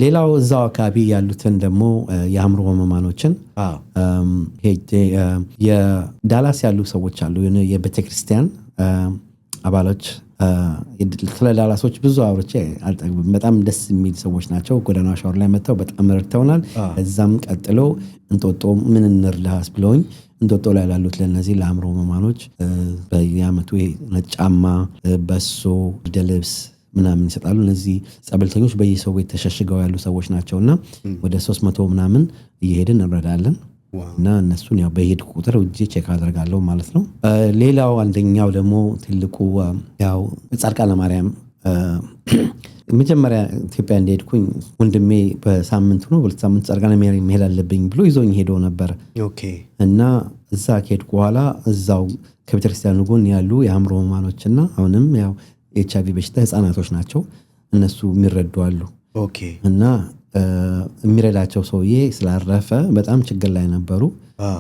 ሌላው እዛው አካባቢ ያሉትን ደግሞ የአእምሮ ህሙማኖችን የዳላስ ያሉ ሰዎች አሉ። የቤተክርስቲያን አባሎች ስለ ዳላሶች ብዙ አውርቼ አልጠግብም። በጣም ደስ የሚል ሰዎች ናቸው። ጎዳና ሻወር ላይ መጥተው በጣም ረድተውናል። እዛም ቀጥሎ እንጦጦ ምን እንርዳስ ብለውኝ እንጦጦ ላይ ላሉት ለነዚህ ለአእምሮ ህሙማኖች በየዓመቱ ነጭ ጫማ፣ በሶ፣ ብርድ ልብስ ምናምን ይሰጣሉ። እነዚህ ጸበልተኞች በየሰው ቤት ተሸሽገው ያሉ ሰዎች ናቸውና ወደ 300 ምናምን እየሄድን እንረዳለን። እና እነሱን ያው በሄድ ቁጥር እጄ ቼክ አደርጋለሁ ማለት ነው። ሌላው አንደኛው ደግሞ ትልቁ ያው ጻድቃነ ማርያም መጀመሪያ ኢትዮጵያ እንደሄድኩኝ ወንድሜ በሳምንቱ ነው በሁለት ሳምንት ጻድቃነ ማርያም መሄድ አለብኝ ብሎ ይዞኝ ሄዶ ነበር። እና እዛ ከሄድኩ በኋላ እዛው ከቤተክርስቲያኑ ጎን ያሉ የአእምሮ ህሙማኖችና አሁንም ያው ኤችአይቪ በሽታ ህፃናቶች ናቸው እነሱ የሚረዱ አሉ። እና የሚረዳቸው ሰውዬ ስላረፈ በጣም ችግር ላይ ነበሩ።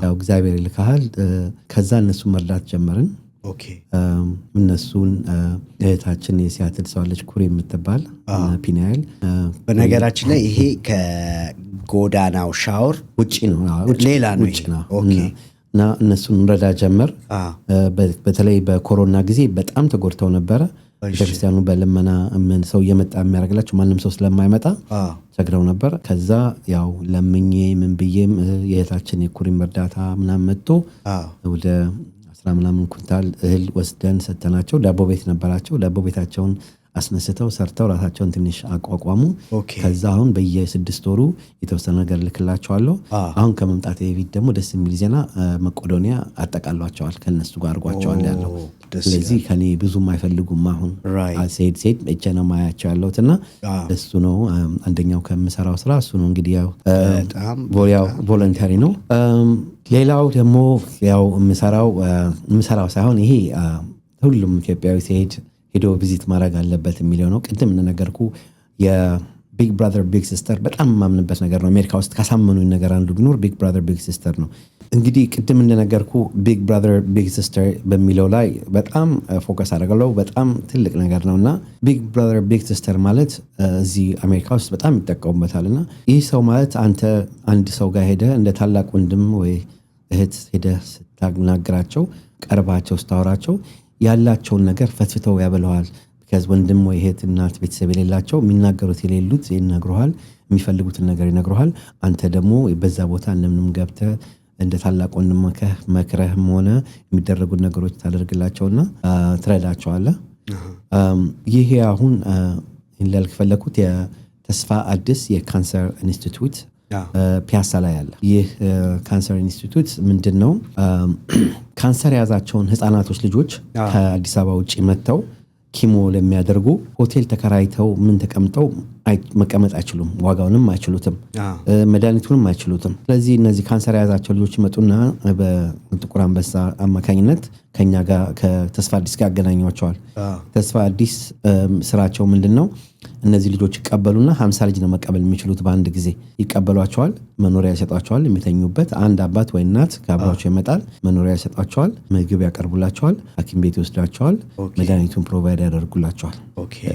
ያው እግዚአብሔር ይልካል። ከዛ እነሱ መርዳት ጀመርን። እነሱን እህታችን የሲያትል ሰው አለች ኩሪ የምትባል ፒናኤል። በነገራችን ላይ ይሄ ከጎዳናው ሻወር ውጪ ነው፣ ሌላ ነው። እና እነሱን እንረዳ ጀመር። በተለይ በኮሮና ጊዜ በጣም ተጎድተው ነበረ። ቤተክርስቲያኑ በልመና ምን ሰው እየመጣ የሚያደርግላቸው ማንም ሰው ስለማይመጣ ቸግረው ነበር። ከዛ ያው ለምኜ ምን ብዬም የእህታችን የኩሪም እርዳታ ምናምን መጥቶ ወደ 10 ምናምን ኩንታል እህል ወስደን ሰተናቸው። ዳቦ ቤት ነበራቸው። ዳቦ ቤታቸውን አስነስተው ሰርተው ራሳቸውን ትንሽ አቋቋሙ። ከዛ አሁን በየ6 ወሩ የተወሰነ ነገር ልክላቸዋለሁ። አሁን ከመምጣት በፊት ደግሞ ደስ የሚል ዜና መቄዶንያ አጠቃሏቸዋል፣ ከነሱ ጋር አድርጓቸዋል ያለው። ስለዚህ ከኔ ብዙም አይፈልጉም። አሁን ሴድ እቼ ነው ማያቸው ያለሁትና እሱ ነው አንደኛው ከምሰራው ስራ እሱ ነው። እንግዲህ ያው ቮለንተሪ ነው። ሌላው ደግሞ ያው የምሰራው ሳይሆን ይሄ ሁሉም ኢትዮጵያዊ ሲሄድ ሄዶ ቪዚት ማድረግ አለበት የሚለው ነው። ቅድም እንደነገርኩ የቢግ ብራዘር ቢግ ሲስተር በጣም የማምንበት ነገር ነው። አሜሪካ ውስጥ ካሳመኑኝ ነገር አንዱ ቢኖር ቢግ ብራዘር ቢግ ሲስተር ነው። እንግዲህ ቅድም እንደነገርኩ ቢግ ብራዘር ቢግ ሲስተር በሚለው ላይ በጣም ፎከስ አደረጋለሁ። በጣም ትልቅ ነገር ነው እና ቢግ ብራዘር ቢግ ሲስተር ማለት እዚህ አሜሪካ ውስጥ በጣም ይጠቀሙበታል። እና ይህ ሰው ማለት አንተ አንድ ሰው ጋር ሄደ እንደ ታላቅ ወንድም ወይ እህት ሄደ ስታናግራቸው፣ ቀርባቸው ስታወራቸው ያላቸውን ነገር ፈትፍተው ያበለዋል። ከዚ ወንድም ወይ እህት እናት ቤተሰብ የሌላቸው የሚናገሩት የሌሉት ይነግሩሃል፣ የሚፈልጉትን ነገር ይነግሩሃል። አንተ ደግሞ በዛ ቦታ እንደምንም ገብተህ እንደ ታላቅ ወንድም መክረህም ሆነ የሚደረጉት ነገሮች ታደርግላቸውና ትረዳቸዋለህ። ይሄ አሁን ላልክ ፈለኩት የተስፋ አዲስ የካንሰር ኢንስቲትዩት ፒያሳ ላይ አለ። ይህ ካንሰር ኢንስቲትዩት ምንድን ነው? ካንሰር የያዛቸውን ህፃናቶች ልጆች ከአዲስ አበባ ውጭ መጥተው ኪሞ ለሚያደርጉ ሆቴል ተከራይተው ምን ተቀምጠው መቀመጥ አይችሉም። ዋጋውንም አይችሉትም፣ መድኃኒቱንም አይችሉትም። ስለዚህ እነዚህ ካንሰር የያዛቸው ልጆች ይመጡና በጥቁር አንበሳ አማካኝነት ከኛ ጋር ከተስፋ አዲስ ጋር ያገናኟቸዋል። ተስፋ አዲስ ስራቸው ምንድን ነው? እነዚህ ልጆች ይቀበሉና 50 ልጅ ነው መቀበል የሚችሉት በአንድ ጊዜ። ይቀበሏቸዋል፣ መኖሪያ ይሰጧቸዋል፣ የሚተኙበት አንድ አባት ወይ እናት ከአብሯቸው ይመጣል። መኖሪያ ይሰጧቸዋል፣ ምግብ ያቀርቡላቸዋል፣ ሐኪም ቤት ይወስዳቸዋል፣ መድኃኒቱን ፕሮቫይድ ያደርጉላቸዋል።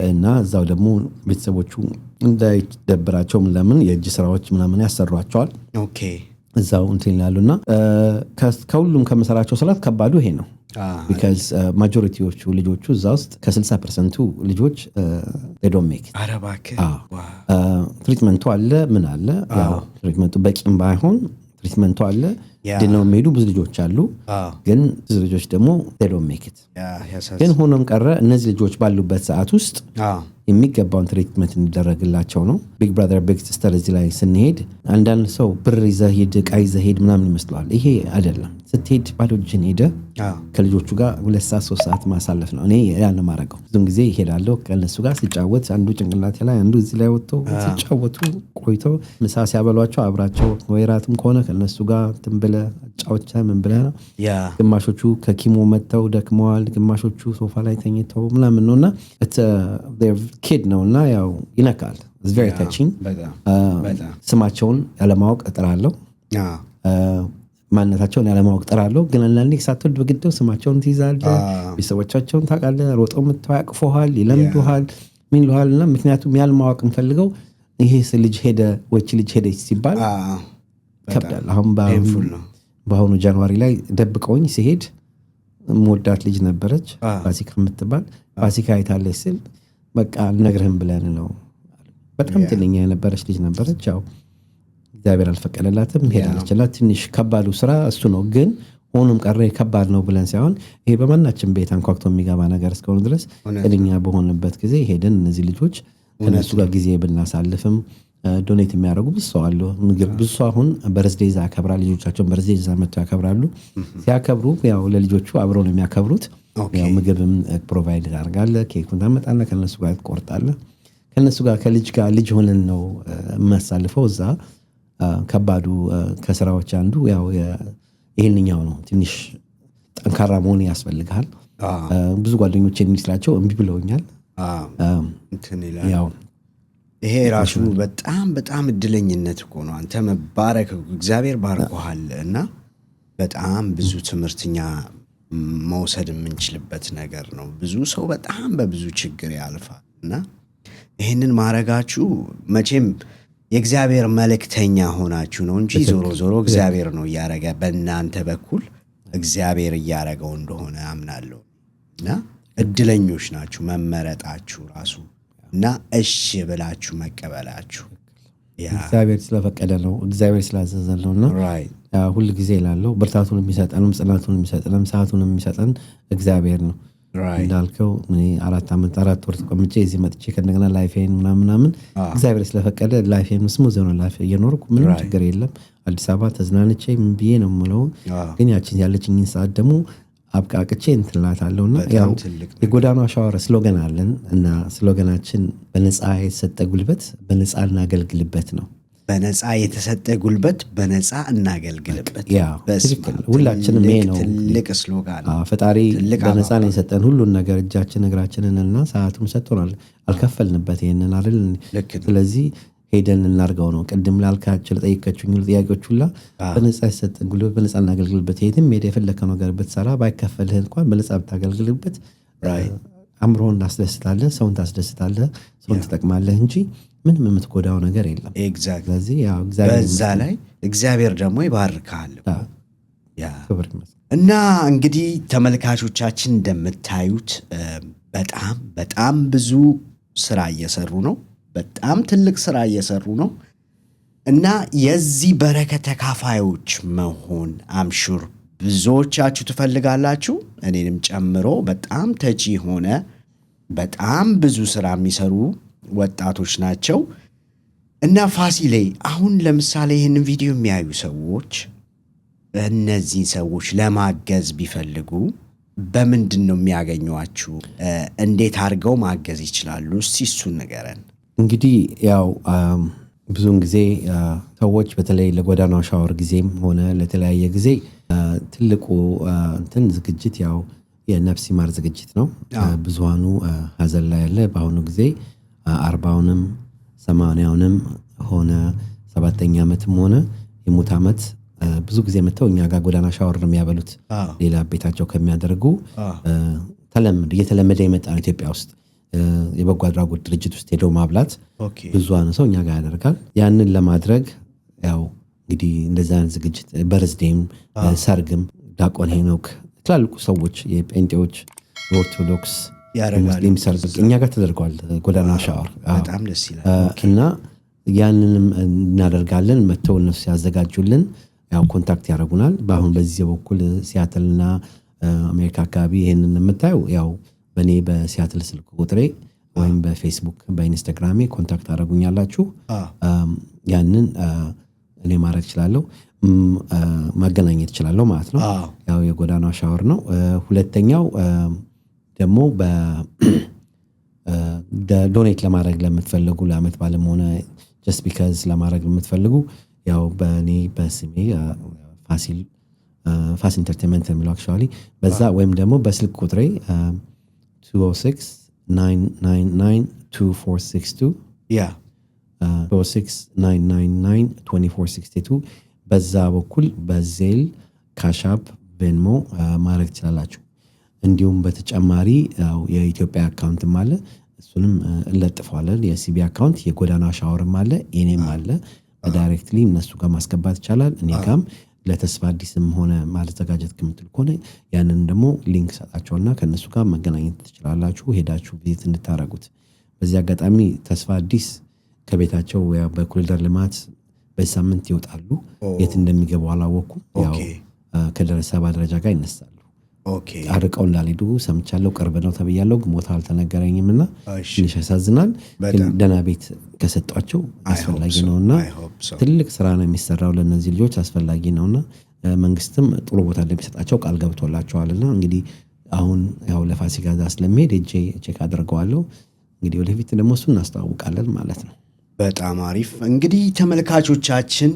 እና እዛው ደግሞ ቤተሰቦቹ እንዳይደብራቸው ለምን የእጅ ስራዎች ምናምን ያሰሯቸዋል። እዛው እንትን ይላሉና ከሁሉም ከምሰራቸው ስራት ከባዱ ይሄ ነው። ቢካዝ ማጆሪቲዎቹ ልጆቹ እዛ ውስጥ ከ60% ልጆች ዶሜክ ትሪትመንቱ አለ ምን አለ። ያው ትሪትመንቱ በቂም ባይሆን ትሪትመንቱ አለ። ድነው የሚሄዱ ብዙ ልጆች አሉ፣ ግን ብዙ ልጆች ደግሞ ዶሜክ። ግን ሆኖም ቀረ እነዚህ ልጆች ባሉበት ሰዓት ውስጥ የሚገባውን ትሪትመንት እንዲደረግላቸው ነው። ቢግ ብራዘር ቢግ ሲስተር እዚህ ላይ ስንሄድ አንዳንድ ሰው ብር ይዘህ ሂድ ዕቃ ይዘህ ሂድ ምናምን ይመስለዋል። ይሄ አይደለም። ስትሄድ ባዶ እጅን ሄደ ከልጆቹ ጋር 2 ሰዓት 3 ሰዓት ማሳለፍ ነው። እኔ ያን ማረገው ብዙም ጊዜ ይሄዳለሁ ከነሱ ጋር ሲጫወት፣ አንዱ ጭንቅላቴ ላይ አንዱ እዚህ ላይ ወጥቶ ሲጫወቱ ቆይተው ምሳ ሲያበሏቸው አብራቸው ወይ ራትም ከሆነ ከነሱ ጋር ትንብለ ጫወቻ ምን ብለህ ነው። ግማሾቹ ከኪሞ መጥተው ደክመዋል፣ ግማሾቹ ሶፋ ላይ ተኝተው ምናምን ነውና ኪድ ነውና ያው ይነካል። it's very touching። ስማቸውን ያለማወቅ እጥራለሁ፣ ማንነታቸውን ያለማወቅ እጥራለሁ። ግን አንዳንዴ ሳትወድ በግድ ስማቸውን ትይዛለህ፣ ቤተሰቦቻቸውን ታውቃለህ። ሮጠው መጥተው ያቅፎሃል፣ ይለምዱሃል፣ ምን ይሉሃልና ምክንያቱም ያለማወቅ እንፈልገው ይሄ ልጅ ሄደ ወይች ልጅ ሄደች ሲባል ከብዳል። አሁን በአሁኑ ጃንዋሪ ላይ ደብቀውኝ ሲሄድ ሞዳት ልጅ ነበረች ፋሲካ የምትባል። ፋሲካ አይታለች ስል በቃ አልነግርህም ብለን ነው። በጣም ትንኛ የነበረች ልጅ ነበረች። ያው እግዚአብሔር አልፈቀደላትም ሄዳለችላት። ትንሽ ከባዱ ስራ እሱ ነው። ግን ሆኖም ቀረ ከባድ ነው ብለን ሳይሆን ይሄ በማናችን ቤት አንኳክቶ የሚገባ ነገር እስከሆነ ድረስ እድኛ በሆነበት ጊዜ ሄደን እነዚህ ልጆች ከነሱ ጋር ጊዜ ብናሳልፍም ዶኔት የሚያደርጉ ብዙ ሰው አሉ። ብዙ ሰው አሁን በርዝዴይ ያከብራል። ልጆቻቸውን በርዝዴይ መጥተው ያከብራሉ። ሲያከብሩ ያው ለልጆቹ አብረው ነው የሚያከብሩት። ያው ምግብም ፕሮቫይድ ታደርጋለህ፣ ኬኩን ታመጣለህ፣ ከነሱ ጋር ትቆርጣለህ። ከነሱ ጋር ከልጅ ጋር ልጅ ሆነን ነው የማሳልፈው እዛ። ከባዱ ከስራዎች አንዱ ያው ይሄንኛው ነው። ትንሽ ጠንካራ መሆን ያስፈልጋል። ብዙ ጓደኞቼ እንዲስላቸው እምቢ ብለውኛል። ያው ይሄ ራሱ በጣም በጣም እድለኝነት እኮ ነው። አንተ መባረክ እግዚአብሔር ባርኮሃል እና በጣም ብዙ ትምህርትኛ መውሰድ የምንችልበት ነገር ነው። ብዙ ሰው በጣም በብዙ ችግር ያልፋል እና ይህንን ማረጋችሁ መቼም የእግዚአብሔር መልእክተኛ ሆናችሁ ነው እንጂ ዞሮ ዞሮ እግዚአብሔር ነው እያረገ በእናንተ በኩል እግዚአብሔር እያረገው እንደሆነ አምናለሁ እና እድለኞች ናችሁ መመረጣችሁ ራሱ እና እሺ ብላችሁ መቀበላችሁ እግዚአብሔር ስለፈቀደ ነው፣ እግዚአብሔር ስላዘዘን ነውና ሁሉ ጊዜ ይላለው ብርታቱን የሚሰጠንም ጽናቱን የሚሰጠንም ሰዓቱን የሚሰጠን እግዚአብሔር ነው። እንዳልከው 4 ወር ተቆምጬ እዚህ መጥቼ ከእንደገና ላይፌን ምናምን እግዚአብሔር ስለፈቀደ ላይፌን ስሙዝ ነው ላይፍ እየኖርኩ ምንም ችግር የለም። አዲስ አበባ ተዝናንቼ ምን ብዬ ነው የምለው። ግን ያችን ያለችኝን ሰዓት ደግሞ አብቃቅቼ እንትላታለሁ እና ያው የጎዳና ሻወር ስሎገን አለን እና ስሎገናችን በነፃ የተሰጠ ጉልበት በነፃ እናገልግልበት ነው። በነፃ የተሰጠ ጉልበት በነፃ እናገልግልበት። ሁላችንም ይሄ ነው ትልቅ ስሎጋን። ፈጣሪ በነፃ ነው የሰጠን ሁሉን ነገር እጃችን እግራችንን እና ሰዓቱን ሰጥቶናል። አልከፈልንበት ይሄንን አይደል? ስለዚህ ሄደን እናርገው ነው። ቅድም ላልካቸው ለጠይቀችኝ ጥያቄዎች ሁላ በነፃ የተሰጠን ጉልበት በነፃ እናገልግልበት። የትም ሄደ የፈለከው ነገር ብትሰራ ባይከፈልህ እንኳን በነፃ ብታገልግልበት አእምሮህን ታስደስታለህ፣ ሰውን ታስደስታለህ፣ ሰውን ትጠቅማለህ እንጂ ምንም የምትጎዳው ነገር የለም። ስለዚህ በዛ ላይ እግዚአብሔር ደግሞ ይባርካል እና እንግዲህ ተመልካቾቻችን እንደምታዩት በጣም በጣም ብዙ ስራ እየሰሩ ነው። በጣም ትልቅ ስራ እየሰሩ ነው እና የዚህ በረከት ተካፋዮች መሆን አምሹር ብዙዎቻችሁ ትፈልጋላችሁ፣ እኔንም ጨምሮ በጣም ተጂ ሆነ በጣም ብዙ ስራ የሚሰሩ ወጣቶች ናቸው። እና ፋሲሌ አሁን ለምሳሌ ይህንን ቪዲዮ የሚያዩ ሰዎች እነዚህን ሰዎች ለማገዝ ቢፈልጉ በምንድን ነው የሚያገኟችሁ? እንዴት አድርገው ማገዝ ይችላሉ? እስቲ እሱን ንገረን። እንግዲህ ያው ብዙውን ጊዜ ሰዎች በተለይ ለጎዳና ሻወር ጊዜም ሆነ ለተለያየ ጊዜ ትልቁ እንትን ዝግጅት ያው የነፍስ ይማር ዝግጅት ነው። ብዙሃኑ ሀዘን ላይ ያለ በአሁኑ ጊዜ 40ንም 80ንም ሆነ 7ኛ ዓመትም ሆነ የሙት ዓመት ብዙ ጊዜ መጥተው እኛ ጋር ጎዳና ሻወር ነው የሚያበሉት። ሌላ ቤታቸው ከሚያደርጉ እየተለመደ የመጣ ነው ኢትዮጵያ ውስጥ። የበጎ አድራጎት ድርጅት ውስጥ ሄደው ማብላት ብዙሃኑ ሰው እኛ ጋር ያደርጋል። ያንን ለማድረግ ያው እንግዲህ እንደዛ አይነት ዝግጅት በርዝዴም ሰርግም ዳቆን ሄኖክ ትላልቁ ሰዎች የጴንጤዎች የኦርቶዶክስ ሙስሊም ሰርግ እኛ ጋር ተደርጓል። ጎዳና ሻወር በጣም ደስ ይላል እና ያንንም እናደርጋለን። መተው እነሱ ያዘጋጁልን ያው ኮንታክት ያደርጉናል። በአሁን በዚህ በኩል ሲያትልና አሜሪካ አካባቢ ይሄንን የምታዩ ያው በእኔ በሲያትል ስልክ ቁጥሬ ወይም በፌስቡክ በኢንስታግራሜ ኮንታክት አደረጉኛላችሁ። ያንን እኔ ማድረግ እችላለሁ፣ ማገናኘት እችላለሁ ማለት ነው። ያው የጎዳና ሻወር ነው። ሁለተኛው ደግሞ ዶኔት ለማድረግ ለምትፈልጉ ለአመት ባለም ሆነ ጀስት ቢካዝ ለማድረግ ለምትፈልጉ ያው በእኔ በስሜ ፋሲል ኢንተርቴንመንት የሚለው አክቹዋሊ በዛ ወይም ደግሞ በስልክ ቁጥሬ 206-999-2462 206-999-2462 በዛ በኩል በዜል ካሻፕ ቬንሞ ማድረግ ትችላላችሁ። እንዲሁም በተጨማሪ ያው የኢትዮጵያ አካውንትም አለ፣ እሱንም እንለጥፈዋለን። የሲቢ አካውንት የጎዳና ሻወርም አለ፣ እኔም አለ። በዳይሬክትሊ እነሱ ጋር ማስገባት ይቻላል። እኔ ጋም ለተስፋ አዲስም ሆነ ማዘጋጀት ከምትል ከሆነ ያንን ደግሞ ሊንክ ሰጣቸውና ከነሱ ጋር መገናኘት ትችላላችሁ፣ ሄዳችሁ ቪዚት እንድታረጉት። በዚህ አጋጣሚ ተስፋ አዲስ ከቤታቸው በኮሪደር ልማት በሳምንት ይወጣሉ። የት እንደሚገቡ አላወኩም። ያው ከደረሰ ባደረጃ ጋር ይነሳሉ። አርቀው እንዳልሄዱ ሰምቻለሁ። ቅርብ ነው ተብያለሁ፣ ግን ቦታ አልተነገረኝም እና ትንሽ ያሳዝናል። ግን ደህና ቤት ከሰጧቸው አስፈላጊ ነውና ትልቅ ስራ ነው የሚሰራው ለእነዚህ ልጆች አስፈላጊ ነውና መንግስትም ጥሩ ቦታ እንደሚሰጣቸው ቃል ገብቶላቸዋልና እንግዲህ አሁን ያው ለፋሲካ ስለሚሄድ ቼክ አድርገዋለሁ። እንግዲህ ወደፊት ደግሞ እሱ እናስተዋውቃለን ማለት ነው። በጣም አሪፍ። እንግዲህ ተመልካቾቻችን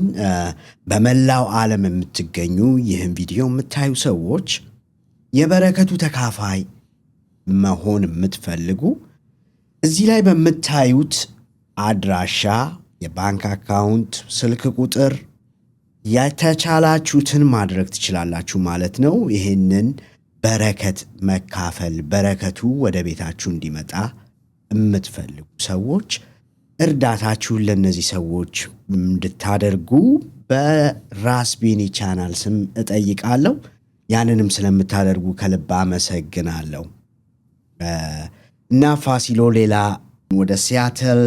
በመላው ዓለም የምትገኙ ይህን ቪዲዮ የምታዩ ሰዎች የበረከቱ ተካፋይ መሆን የምትፈልጉ እዚህ ላይ በምታዩት አድራሻ የባንክ አካውንት፣ ስልክ ቁጥር የተቻላችሁትን ማድረግ ትችላላችሁ ማለት ነው። ይህንን በረከት መካፈል በረከቱ ወደ ቤታችሁ እንዲመጣ የምትፈልጉ ሰዎች እርዳታችሁን ለነዚህ ሰዎች እንድታደርጉ በራስ ቢኒ ቻናል ስም እጠይቃለሁ። ያንንም ስለምታደርጉ ከልብ አመሰግናለሁ። እና ፋሲሎ ሌላ ወደ ሲያትል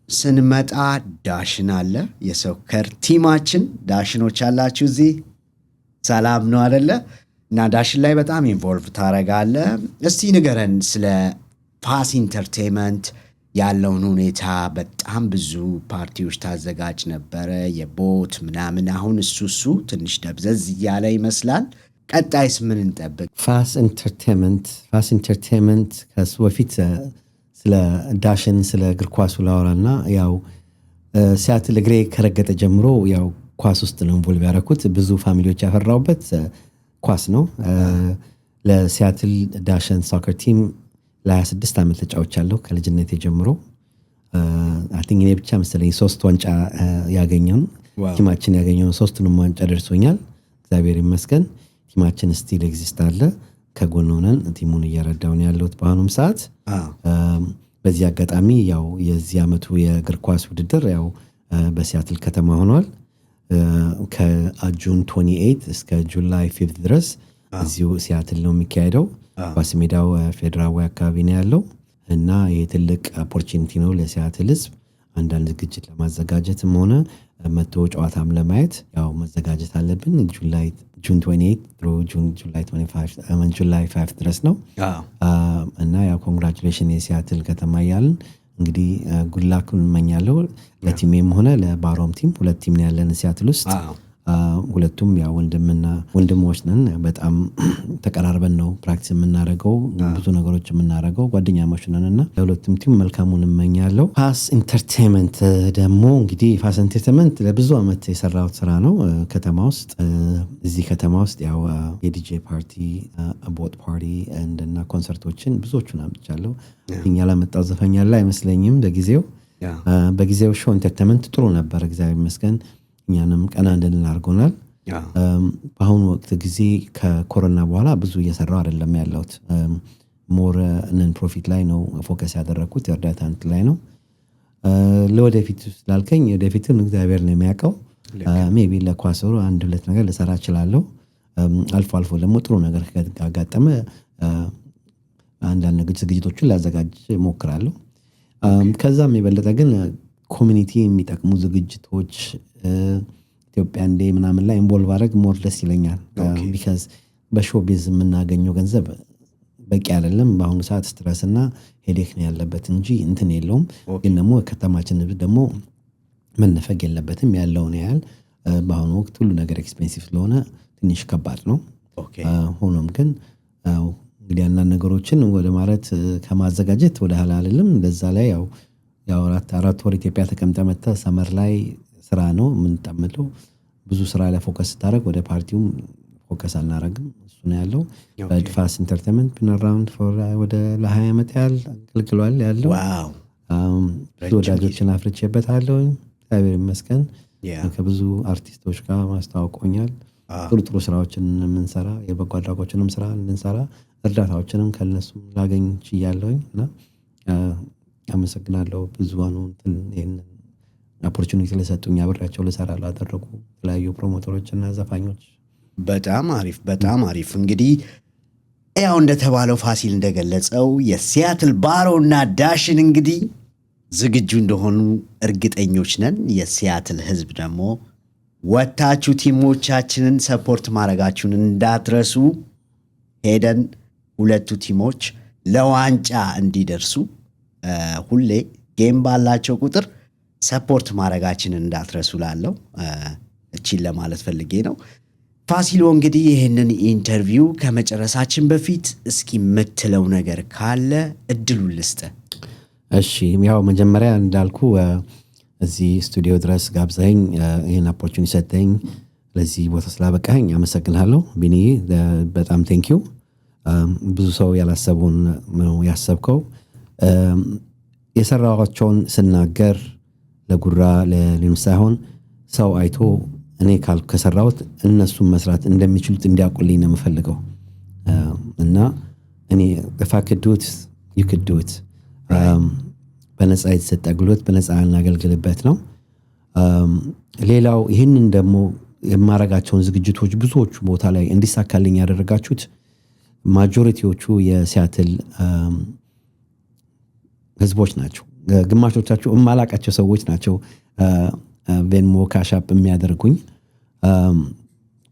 ስንመጣ ዳሽን አለ። የሶከር ቲማችን ዳሽኖች አላችሁ እዚህ። ሰላም ነው አይደለ? እና ዳሽን ላይ በጣም ኢንቮልቭ ታደርጋለህ። እስቲ ንገረን ስለ ፋስ ኢንተርቴንመንት ያለውን ሁኔታ። በጣም ብዙ ፓርቲዎች ታዘጋጅ ነበረ፣ የቦት ምናምን። አሁን እሱ ትንሽ ደብዘዝ እያለ ይመስላል። ቀጣይስ ምን እንጠብቅ? ፋስ ኢንተርቴንመንት ከሱ በፊት ስለ ዳሽን ስለ እግር ኳሱ ላወራና ያው ሲያትል እግሬ ከረገጠ ጀምሮ ያው ኳስ ውስጥ ነው ኢንቮልቭ ያደረኩት። ብዙ ፋሚሊዎች ያፈራውበት ኳስ ነው። ለሲያትል ዳሽን ሶከር ቲም ለ26 ዓመት ተጫውቻለሁ ከልጅነቴ ጀምሮ። አይ ቲንክ እኔ ብቻ መሰለኝ 3 ዋንጫ ያገኘውን ቲማችን ያገኘውን 3ቱንም ዋንጫ ደርሶኛል። እግዚአብሔር ይመስገን። ቲማችን ስቲል ኤግዚስት አለ። ከጎን ሆነን ቲሙን እየረዳውን ያለሁት በአሁኑም ሰዓት። በዚህ አጋጣሚ ያው የዚህ ዓመቱ የእግር ኳስ ውድድር ያው በሲያትል ከተማ ሆኗል። ከጁን 28 እስከ ጁላይ 5 ድረስ እዚሁ ሲያትል ነው የሚካሄደው። ኳስ ሜዳው ፌዴራዊ አካባቢ ነው ያለው እና ይህ ትልቅ ኦፖርቹኒቲ ነው ለሲያትል ሕዝብ አንዳንድ ዝግጅት ለማዘጋጀትም ሆነ መቶ ጨዋታም ለማየት ያው መዘጋጀት አለብን። ጁን 28 ጁላይ 5 ድረስ ነው እና ያው ኮንግራቹሌሽን የሲያትል ከተማ እያልን እንግዲህ ጉድላኩን እመኛለሁ ለቲሜም ሆነ ለባሮም ቲም። 2 ቲም ነው ያለን ሲያትል ውስጥ። ሁለቱም ያው ወንድሞች ነን። በጣም ተቀራርበን ነው ፕራክቲስ የምናደርገው፣ ብዙ ነገሮች የምናደርገው ጓደኛሞች ነን እና ለሁለቱም ቲም መልካሙን እመኛለሁ። ፋስ ኢንተርቴንመንት ደግሞ እንግዲህ ፋስ ኢንተርቴንመንት ለብዙ ዓመት የሰራሁት ስራ ነው ከተማ ውስጥ። እዚህ ከተማ ውስጥ ያው የዲጄ ፓርቲ፣ ቦት ፓርቲ እና ኮንሰርቶችን ብዙዎቹን አምጥቻለሁ። ያላመጣው ዘፈኛ ላይ አይመስለኝም በጊዜው ሾው ኢንተርቴንመንት ጥሩ ነበር፣ እግዚአብሔር ይመስገን። እኛንም ቀና እንድንል አድርጎናል። በአሁኑ ወቅት ጊዜ ከኮሮና በኋላ ብዙ እየሰራው አይደለም ያለሁት። ሞር ነን ፕሮፊት ላይ ነው ፎከስ ያደረግኩት፣ የእርዳታ እንትን ላይ ነው። ለወደፊት ስላልከኝ ወደፊቱን እግዚአብሔር ነው የሚያውቀው። ሜቢ ለኳስሩ 1-2 ነገር ልሰራ እችላለሁ። አልፎ አልፎ ደግሞ ጥሩ ነገር ካጋጠመ አንዳንድ ዝግጅቶችን ላዘጋጅ እሞክራለሁ። ከዛም የበለጠ ግን ኮሚኒቲ የሚጠቅሙ ዝግጅቶች ኢትዮጵያ እንዴ ምናምን ላይ ኢንቮልቭ አድርግ ሞር ደስ ይለኛል። ቢካዝ በሾቢዝ የምናገኘው ገንዘብ በቂ አይደለም። በአሁኑ ሰዓት ስትረስ እና ሄዴክ ነው ያለበት እንጂ እንትን የለውም። ግን ደግሞ ከተማችን ደግሞ መነፈግ የለበትም። ያለውን ያህል በአሁኑ ወቅት ሁሉ ነገር ኤክስፔንሲቭ ስለሆነ ትንሽ ከባድ ነው። ሆኖም ግን እንግዲህ አንዳንድ ነገሮችን ወደ ማለት ከማዘጋጀት ወደ ኋላ አልልም። እንደዛ ላይ ያው 4 ወር ኢትዮጵያ ተቀምጠ መጣ ሰመር ላይ ስራ ነው የምንጠመደው። ብዙ ስራ ላይ ፎከስ ስታደርግ ወደ ፓርቲውም ፎከስ አናደርግም። እሱ ነው ያለው። ፋስ ኢንተርቴንመንት ቢን አራውንድ ፎር ወደ ለ20 ዓመት ያህል አገልግሏል ያለው። ብዙ ወዳጆችን አፍርቼበታለሁ፣ እግዚአብሔር ይመስገን። ከብዙ አርቲስቶች ጋር ማስተዋወቆኛል። ጥሩ ስራዎችን የምንሰራ የበጎ አድራጎችንም ስራ እንድንሰራ እርዳታዎችንም ከነሱ ላገኝ ችያለሁኝ እና አመሰግናለሁ። ብዙዋኑ ይሄንን ኦፖርቹኒቲ ለሰጡኝ አብሬያቸው ልሰራ ላደረጉ የተለያዩ ፕሮሞተሮች እና ዘፋኞች። በጣም አሪፍ። እንግዲህ ያው እንደተባለው ፋሲል እንደገለጸው የሲያትል ባሮ እና ዳሽን እንግዲህ ዝግጁ እንደሆኑ እርግጠኞች ነን። የሲያትል ሕዝብ ደግሞ ወታችሁ ቲሞቻችንን ሰፖርት ማድረጋችሁን እንዳትረሱ። ሄደን ሁለቱ ቲሞች ለዋንጫ እንዲደርሱ ሁሌ ጌም ባላቸው ቁጥር ሰፖርት ማድረጋችንን እንዳትረሱ ላለው እቺን ለማለት ፈልጌ ነው። ፋሲሎ እንግዲህ ይህንን ኢንተርቪው ከመጨረሳችን በፊት እስኪ የምትለው ነገር ካለ እድሉን ልስጥ። እሺ፣ ያው መጀመሪያ እንዳልኩ እዚህ ስቱዲዮ ድረስ ጋብዘኝ ይህን ኦፖርቹኒቲ ሰጠኝ፣ ለዚህ ቦታ ስላበቃኝ አመሰግናለሁ ቢኒ። በጣም ቴንኪው። ብዙ ሰው ያላሰቡን ነው ያሰብከው። የሰራኋቸውን ስናገር ለጉራ ለሌሎች ሳይሆን ሰው አይቶ እኔ ከሰራሁት እነሱም መስራት እንደሚችሉት እንዲያውቁልኝ ነው የምፈልገው እና እኔ በፋክዱት ይክዱት በነፃ የተሰጠ አገልግሎት በነፃ እናገልግልበት ነው። ሌላው ይህንን ደግሞ የማረጋቸውን ዝግጅቶች ብዙዎቹ ቦታ ላይ እንዲሳካልኝ ያደረጋችሁት ማጆሪቲዎቹ የሲያትል ህዝቦች ናቸው። ግማሾቻቸው የማላቃቸው ሰዎች ናቸው ቬንሞ ካሻፕ የሚያደርጉኝ።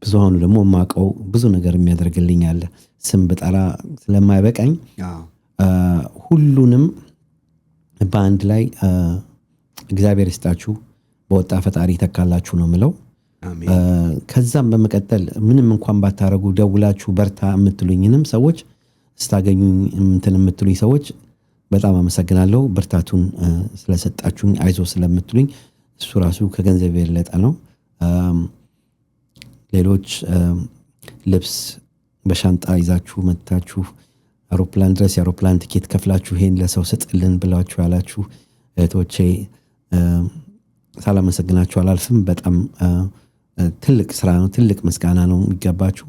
ብዙሃኑ ደግሞ የማውቀው ብዙ ነገር የሚያደርግልኝ አለ። ስም ብጠራ ስለማይበቃኝ ሁሉንም በአንድ ላይ እግዚአብሔር ይስጣችሁ፣ በወጣ ፈጣሪ ተካላችሁ ነው የምለው። ከዛም በመቀጠል ምንም እንኳን ባታረጉ ደውላችሁ በርታ የምትሉኝንም ሰዎች ስታገኙኝ እንትን የምትሉኝ ሰዎች በጣም አመሰግናለሁ። ብርታቱን ስለሰጣችሁኝ፣ አይዞ ስለምትሉኝ እሱ ራሱ ከገንዘብ የበለጠ ነው። ሌሎች ልብስ በሻንጣ ይዛችሁ መጥታችሁ አውሮፕላን ድረስ የአውሮፕላን ቲኬት ከፍላችሁ ይሄን ለሰው ስጥልን ብላችሁ ያላችሁ እህቶቼ ሳላመሰግናችሁ አላልፍም። በጣም ትልቅ ስራ ነው፣ ትልቅ ምስጋና ነው የሚገባችሁ።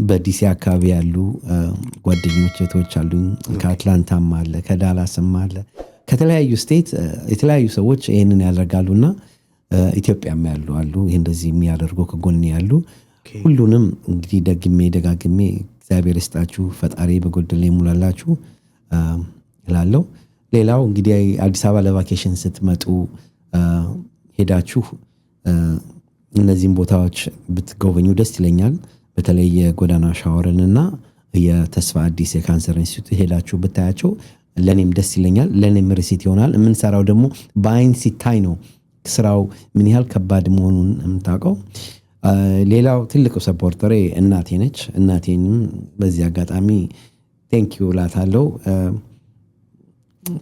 በዲሲ አካባቢ ያሉ ጓደኞች እህቶች አሉኝ። ከአትላንታም አለ፣ ከዳላስም አለ፣ ከተለያዩ ስቴት የተለያዩ ሰዎች ይሄንን ያደርጋሉና ኢትዮጵያም ያሉ አሉ ይሄ እንደዚህ የሚያደርጉ ከጎን ያሉ። ሁሉንም እንግዲህ ደግሜ ደጋግሜ እግዚአብሔር ይስጣችሁ፣ ፈጣሪ በጎደለ ይሙላላችሁ እላለሁ። ሌላው እንግዲህ አዲስ አበባ ለቫኬሽን ስትመጡ ሄዳችሁ እነዚህን ቦታዎች ብትጎበኙ ደስ ይለኛል። በተለይ የጎዳና ሻወርንና የተስፋ አዲስ የካንሰር ኢንስቲትዩት ሄዳችሁ ብታያቸው ለኔም ደስ ይለኛል፣ ለኔም ሪሲት ይሆናል። የምንሰራው ደግሞ በአይን ሲታይ ነው ስራው ምን ያህል ከባድ መሆኑን የምታውቀው። ሌላው ትልቁ ሰፖርተሬ እናቴ ነች። እናቴንም በዚህ አጋጣሚ ቴንኪዩ እላታለሁ።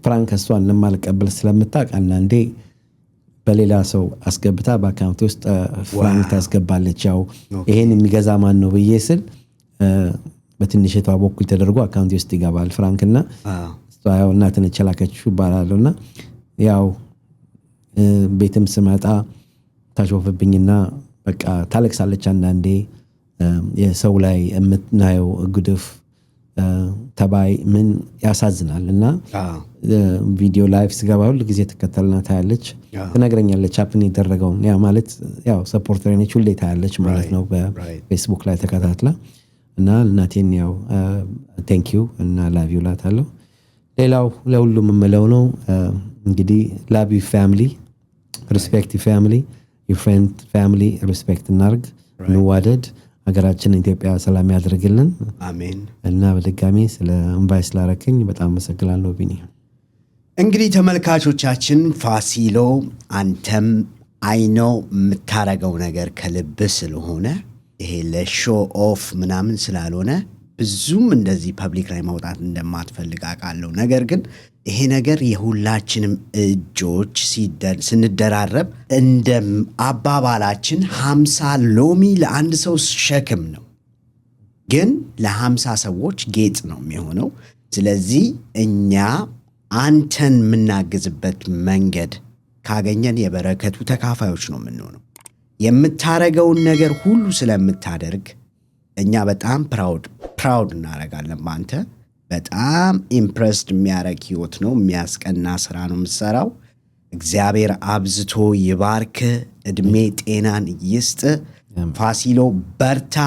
ፍራንክ እሷን ለማልቀበል ስለምታውቅ አንዳንዴ በሌላ ሰው አስገብታ በአካውንት ውስጥ ፍራንክ ታስገባለች። ያው ይሄን የሚገዛ ማን ነው ብዬ ስል በትንሽቷ በኩል ተደርጎ አካውንት ውስጥ ይገባል ፍራንክና ያው እናትን ቸላከችው ይባላልና ያው ቤትም ስመጣ ታሾፍብኝና በቃ ታለቅሳለች። አንዳንዴ የሰው ላይ የምትናየው ግድፍ ተባይ ምን ያሳዝናል። እና ቪዲዮ ላይቭ ስገባ ሁሉ ጊዜ ተከተልና ታያለች፣ ትነግረኛለች አፕን የደረገውን። ያ ማለት ያው ሰፖርተር ነች፣ ሁሌ ታያለች ማለት ነው በፌስቡክ ላይ ተከታትላ። እና እናቴን ያው ቴንኪዩ እና ላቭ ዩ ላታለሁ። ሌላው ለሁሉም የምለው ነው እንግዲህ ላቭ ዩ ፋሚሊ፣ ሪስፔክት ዩ ፋሚሊ፣ ዩ ፍሬንድ ፋሚሊ፣ ሪስፔክት እናርግ፣ እንዋደድ። ሀገራችን ኢትዮጵያ ሰላም ያድርግልን። አሜን። እና በድጋሚ ስለ ኢንቫይት ስላረከኝ በጣም አመሰግናለሁ ቢኒ። እንግዲህ ተመልካቾቻችን ፋሲሎ አንተም አይነው የምታረገው ነገር ከልብ ስለሆነ ይሄ ለሾው ኦፍ ምናምን ስላልሆነ ብዙም እንደዚህ ፐብሊክ ላይ ማውጣት እንደማትፈልግ አውቃለሁ። ነገር ግን ይሄ ነገር የሁላችንም እጆች ስንደራረብ እንደ አባባላችን 50 ሎሚ ለአንድ ሰው ሸክም ነው፣ ግን ለ50 ሰዎች ጌጥ ነው የሚሆነው። ስለዚህ እኛ አንተን የምናግዝበት መንገድ ካገኘን የበረከቱ ተካፋዮች ነው የምንሆነው። የምታረገውን ነገር ሁሉ ስለምታደርግ እኛ በጣም ፕራውድ እናረጋለን በአንተ። በጣም ኢምፕረስድ የሚያረግ ህይወት ነው፣ የሚያስቀና ስራ ነው የምትሰራው። እግዚአብሔር አብዝቶ ይባርክ፣ እድሜ ጤናን ይስጥ። ፋሲሎ በርታ፣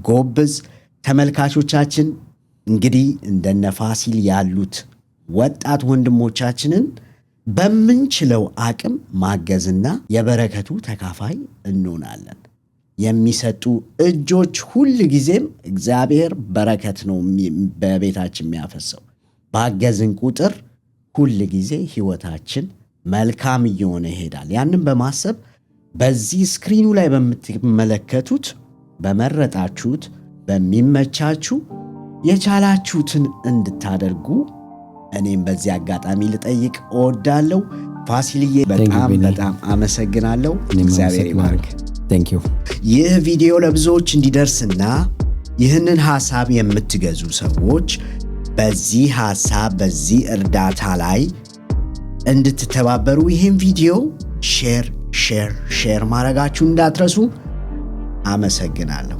ጎብዝ። ተመልካቾቻችን እንግዲህ እንደነ ፋሲል ያሉት ወጣት ወንድሞቻችንን በምንችለው አቅም ማገዝና የበረከቱ ተካፋይ እንሆናለን። የሚሰጡ እጆች ሁል ጊዜም እግዚአብሔር በረከት ነው በቤታችን የሚያፈሰው። ባገዝን ቁጥር ሁል ጊዜ ህይወታችን መልካም እየሆነ ይሄዳል። ያንን በማሰብ በዚህ ስክሪኑ ላይ በምትመለከቱት በመረጣችሁት በሚመቻችሁ የቻላችሁትን እንድታደርጉ እኔም በዚህ አጋጣሚ ልጠይቅ እወዳለሁ። ፋሲልዬ በጣም አመሰግናለሁ። እግዚአብሔር ይባርክ። ይህ ቪዲዮ ለብዙዎች እንዲደርስና ይህንን ሐሳብ የምትገዙ ሰዎች በዚህ ሐሳብ በዚህ እርዳታ ላይ እንድትተባበሩ ይህን ቪዲዮ ሼር ማድረጋችሁ እንዳትረሱ። አመሰግናለሁ።